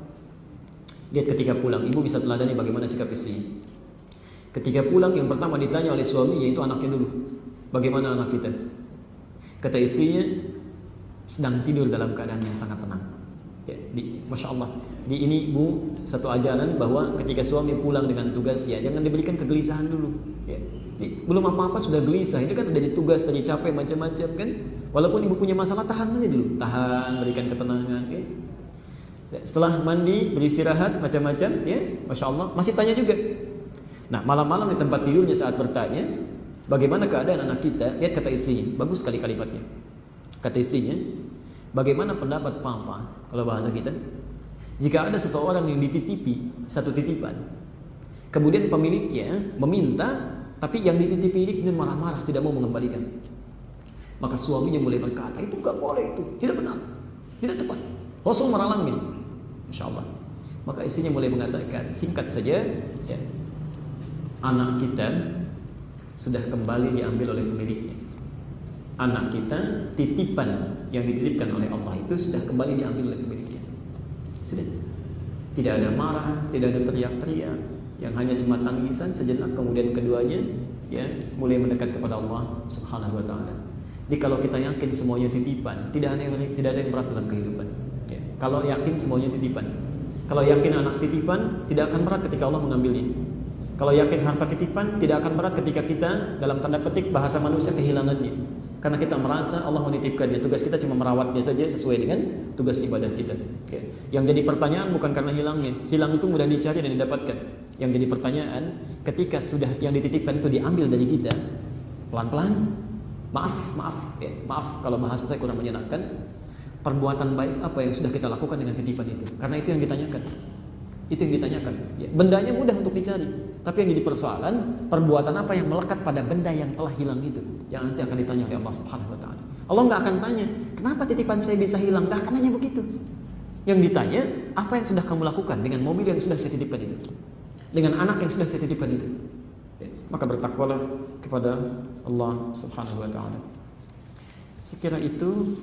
Lihat ketika pulang, ibu bisa teladani bagaimana sikap istrinya. Ketika pulang, yang pertama ditanya oleh suaminya itu anaknya dulu, bagaimana anak kita? Kata istrinya, sedang tidur dalam keadaan yang sangat tenang. Ya, Masya Allah, ini bu satu ajaran bahwa ketika suami pulang dengan tugas, ya jangan diberikan kegelisahan dulu. Ya. Belum apa-apa sudah gelisah, ini kan udah tugas, tadi capek macam-macam kan. Walaupun ibu punya masalah, tahan aja dulu, tahan, berikan ketenangan. Ya. Setelah mandi, beristirahat macam-macam, ya Masya Allah, masih tanya juga. Nah malam-malam di tempat tidurnya saat bertanya, bagaimana keadaan anak kita? Lihat kata istrinya, bagus sekali kalimatnya. Kata istrinya, bagaimana pendapat papa, kalau bahasa kita, jika ada seseorang yang dititipi satu titipan, kemudian pemiliknya meminta, tapi yang dititipi ini kemudian marah-marah, tidak mau mengembalikan. Maka suaminya mulai berkata, itu gak boleh, itu tidak benar, tidak tepat. Rasul meralangin, Masya Allah. Maka istrinya mulai mengatakan, singkat saja, ya, anak kita sudah kembali diambil oleh pemiliknya. Anak kita, titipan yang dititipkan oleh Allah itu sudah kembali diambil oleh pemiliknya. Sudah. Tidak ada marah, tidak ada teriak-teriak, yang hanya cuma tangisan sejenak, kemudian keduanya ya mulai mendekat kepada Allah Subhanahu wa taala. Jadi kalau kita yakin semuanya titipan, tidak ada yang berat dalam kehidupan. Ya. Kalau yakin semuanya titipan, kalau yakin anak titipan, tidak akan berat ketika Allah mengambilnya. Kalau yakin harta titipan, tidak akan berat ketika kita dalam tanda petik bahasa manusia kehilangannya. Karena kita merasa Allah menitipkannya. Tugas kita cuma merawatnya saja sesuai dengan tugas ibadah kita. Ya. Yang jadi pertanyaan bukan karena hilangnya. Hilang itu mudah dicari dan didapatkan. Yang jadi pertanyaan, ketika sudah yang dititipkan itu diambil dari kita, pelan-pelan, maaf kalau bahasa saya kurang menyenangkan, perbuatan baik apa yang sudah kita lakukan dengan titipan itu? Karena itu yang ditanyakan. Itu yang ditanyakan. Ya, bendanya mudah untuk dicari, tapi yang jadi persoalan perbuatan apa yang melekat pada benda yang telah hilang itu, yang nanti akan ditanya oleh Allah Subhanahu Wa Taala. Allah nggak akan tanya, kenapa titipan saya bisa hilang? Nggak akan nanya begitu. Yang ditanya, apa yang sudah kamu lakukan dengan mobil yang sudah saya titipkan itu, dengan anak yang sudah saya titipkan itu. Ya, maka bertakwalah kepada Allah Subhanahu Wa Taala. Sekira itu,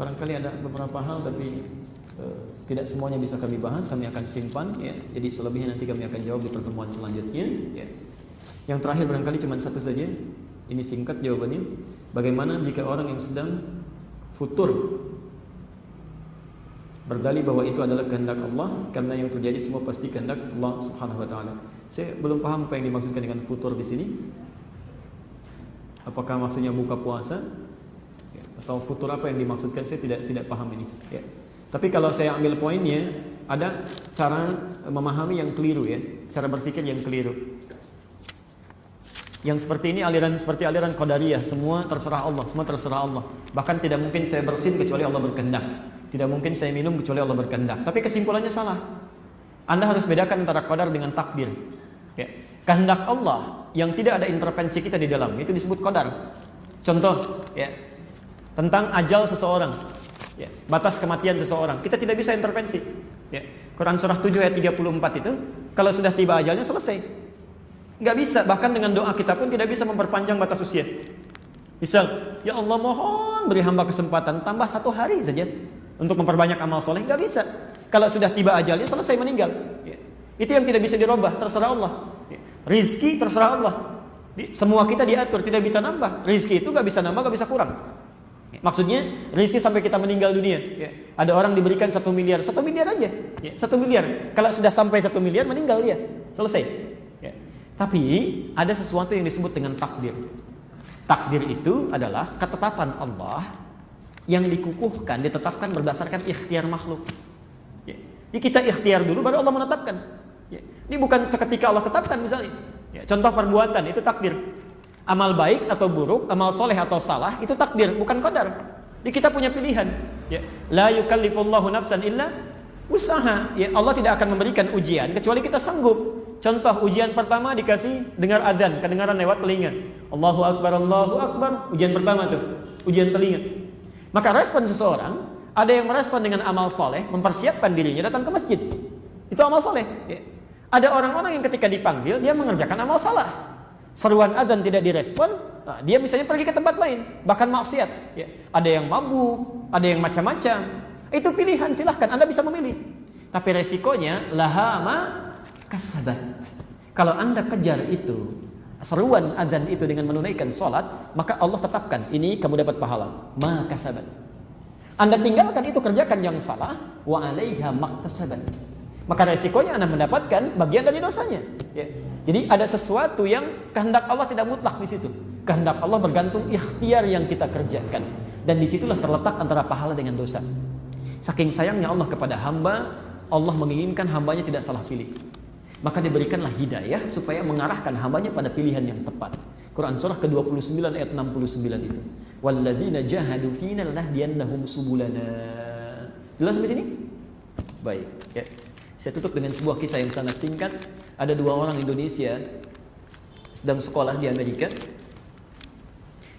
barangkali ada beberapa hal, tapi tidak semuanya bisa kami bahas, kami akan simpan ya. Jadi selebihnya nanti kami akan jawab di pertemuan selanjutnya ya. Yang terakhir barangkali cuma satu saja. Ini singkat jawabannya. Bagaimana jika orang yang sedang futur berdalih bahwa itu adalah kehendak Allah, karena yang terjadi semua pasti kehendak Allah Subhanahu wa taala. Saya belum paham apa yang dimaksudkan dengan futur di sini. Apakah maksudnya buka puasa ya, atau futur apa yang dimaksudkan? Saya tidak paham ini ya. Tapi kalau saya ambil poinnya, ada cara memahami yang keliru ya, cara berpikir yang keliru. Yang seperti ini seperti aliran Qadariyah, semua terserah Allah, semua terserah Allah. Bahkan tidak mungkin saya bersin kecuali Allah berkehendak. Tidak mungkin saya minum kecuali Allah berkehendak. Tapi kesimpulannya salah. Anda harus bedakan antara qadar dengan takdir. Ya. Kehendak Allah yang tidak ada intervensi kita di dalam, itu disebut qadar. Contoh ya, tentang ajal seseorang. Ya, batas kematian seseorang, kita tidak bisa intervensi. Ya, Quran surah 7 ayat 34 itu, kalau sudah tiba ajalnya selesai. Nggak bisa, bahkan dengan doa kita pun tidak bisa memperpanjang batas usia. Misal, ya Allah mohon beri hamba kesempatan tambah 1 hari saja untuk memperbanyak amal soleh, nggak bisa. Kalau sudah tiba ajalnya selesai meninggal. Ya, itu yang tidak bisa dirubah, terserah Allah. Ya, rizki terserah Allah. Semua kita diatur, tidak bisa nambah. Rizki itu nggak bisa nambah, nggak bisa kurang. Maksudnya rezeki sampai kita meninggal dunia ya. Ada orang diberikan 1 miliar, 1 miliar aja ya, 1 miliar. Kalau sudah sampai 1 miliar meninggal dia, selesai ya. Tapi ada sesuatu yang disebut dengan takdir. Takdir itu adalah ketetapan Allah yang dikukuhkan, ditetapkan berdasarkan ikhtiar makhluk ya. Jadi kita ikhtiar dulu baru Allah menetapkan ya. Ini bukan seketika Allah tetapkan misalnya ya. Contoh perbuatan itu takdir. Amal baik atau buruk, amal soleh atau salah, itu takdir, bukan qadar. Jadi kita punya pilihan. Ya. La yukallifullahu nafsan illa usaha. Ya, Allah tidak akan memberikan ujian kecuali kita sanggup. Contoh ujian pertama dikasih dengar adzan, kedengaran lewat telinga. Allahu Akbar, Allahu Akbar. Ujian pertama tuh, ujian telinga. Maka respon seseorang, ada yang merespon dengan amal soleh, mempersiapkan dirinya datang ke masjid. Itu amal soleh. Ya. Ada orang-orang yang ketika dipanggil dia mengerjakan amal salah. Seruan azan tidak direspon, dia misalnya pergi ke tempat lain, bahkan maksiat. Ya. Ada yang mabuk, ada yang macam-macam. Itu pilihan, silahkan Anda bisa memilih. Tapi resikonya laha ma kasabat. Kalau Anda kejar itu, seruan azan itu dengan menunaikan salat, maka Allah tetapkan ini kamu dapat pahala. Ma kasabat. Anda tinggalkan itu, kerjakan yang salah, wa 'alaiha maktasabat. Maka resikonya Anda mendapatkan bagian dari dosanya. Ya. Jadi ada sesuatu yang kehendak Allah tidak mutlak di situ. Kehendak Allah bergantung ikhtiar yang kita kerjakan. Dan disitulah terletak antara pahala dengan dosa. Saking sayangnya Allah kepada hamba, Allah menginginkan hambanya tidak salah pilih. Maka diberikanlah hidayah supaya mengarahkan hambanya pada pilihan yang tepat. Quran surah ke-29 ayat 69 itu. Walladzina jahadu fina lanahdiyannahum subulana. Jelas sampai sini? Baik, ya. Saya tutup dengan sebuah kisah yang sangat singkat. Ada dua orang Indonesia sedang sekolah di Amerika.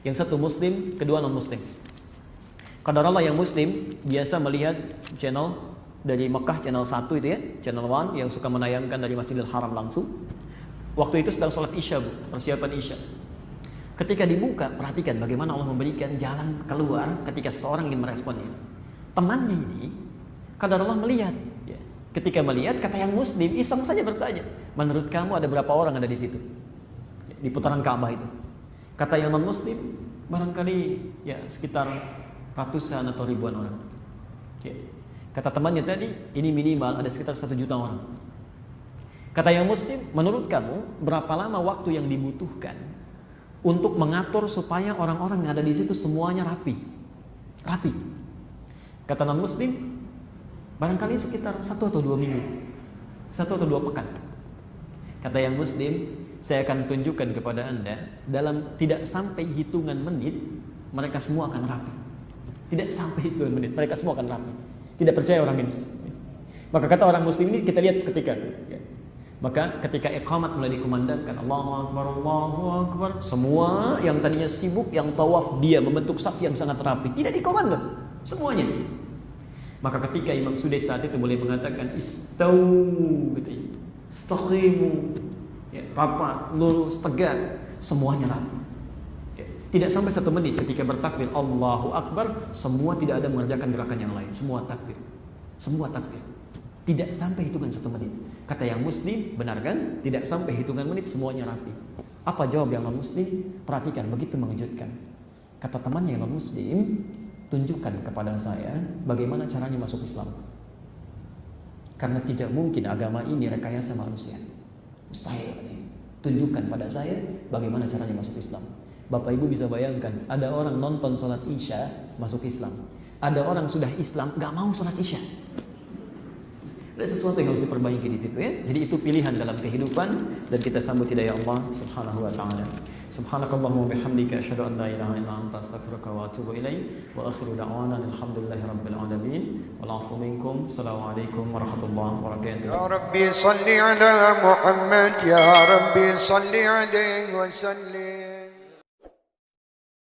Yang satu muslim, kedua non muslim. Qadarullah yang muslim biasa melihat channel dari Mekah, channel 1 itu ya, channel 1 yang suka menayangkan dari Masjidil Haram langsung. Waktu itu sedang sholat Isya, Bu, persiapan Isya. Ketika dibuka, perhatikan bagaimana Allah memberikan jalan keluar ketika seseorang ingin meresponnya. Teman ini, qadarullah melihat. Ketika melihat, kata yang muslim, iseng saja bertanya, menurut kamu ada berapa orang ada di situ? Di putaran Ka'bah itu. Kata yang non muslim, barangkali ya sekitar ratusan atau ribuan orang. Ya. Kata temannya tadi, ini minimal ada sekitar 1 juta orang. Kata yang muslim, menurut kamu berapa lama waktu yang dibutuhkan untuk mengatur supaya orang-orang yang ada di situ semuanya rapi? Rapi. Kata non muslim, barangkali sekitar 1 atau 2 minggu, 1 atau 2 pekan. Kata yang muslim, saya akan tunjukkan kepada Anda, dalam tidak sampai hitungan menit, mereka semua akan rapi. Tidak sampai hitungan menit, mereka semua akan rapi. Tidak percaya orang ini. Maka kata orang muslim ini, kita lihat seketika. Maka ketika iqamat mulai dikumandangkan, Allahu Akbar, Allahu Akbar, semua yang tadinya sibuk, yang tawaf, dia membentuk saf yang sangat rapi. Tidak dikomando, semuanya. Maka ketika Imam Sudais saat itu boleh mengatakan istau, gitu ya, istaqimu, ya, rapat, lurus, tegak, semuanya rapat. Ya, tidak sampai 1 menit ketika bertakbir Allahu Akbar, semua tidak ada mengerjakan gerakan yang lain, semua takbir, semua takbir. Tidak sampai hitungan 1 menit. Kata yang muslim, benar kan? Tidak sampai hitungan menit, semuanya rapi. Apa jawab yang non muslim? Perhatikan, begitu mengejutkan. Kata temannya yang non muslim, tunjukkan kepada saya bagaimana caranya masuk Islam. Karena tidak mungkin agama ini rekayasa manusia. Mustahil. Tunjukkan pada saya bagaimana caranya masuk Islam. Bapak Ibu bisa bayangkan, ada orang nonton sholat Isya masuk Islam. Ada orang sudah Islam gak mau sholat Isya. Ada sesuatu yang harus diperbaiki di situ ya. Jadi itu pilihan dalam kehidupan dan kita sambut hidayah Allah Subhanahu wa taala. Subhanakallahumma bihamdika asyhadu an la ilaha illa anta astaghfiruka wa atubu ilaik wa akhiru da'wana alhamdulillahi rabbil alamin wal 'afwu minkum. Assalamualaikum warahmatullahi wabarakatuh. Ya Rabbi salli ala Muhammad, ya Rabbi salli alaihi wa sallim.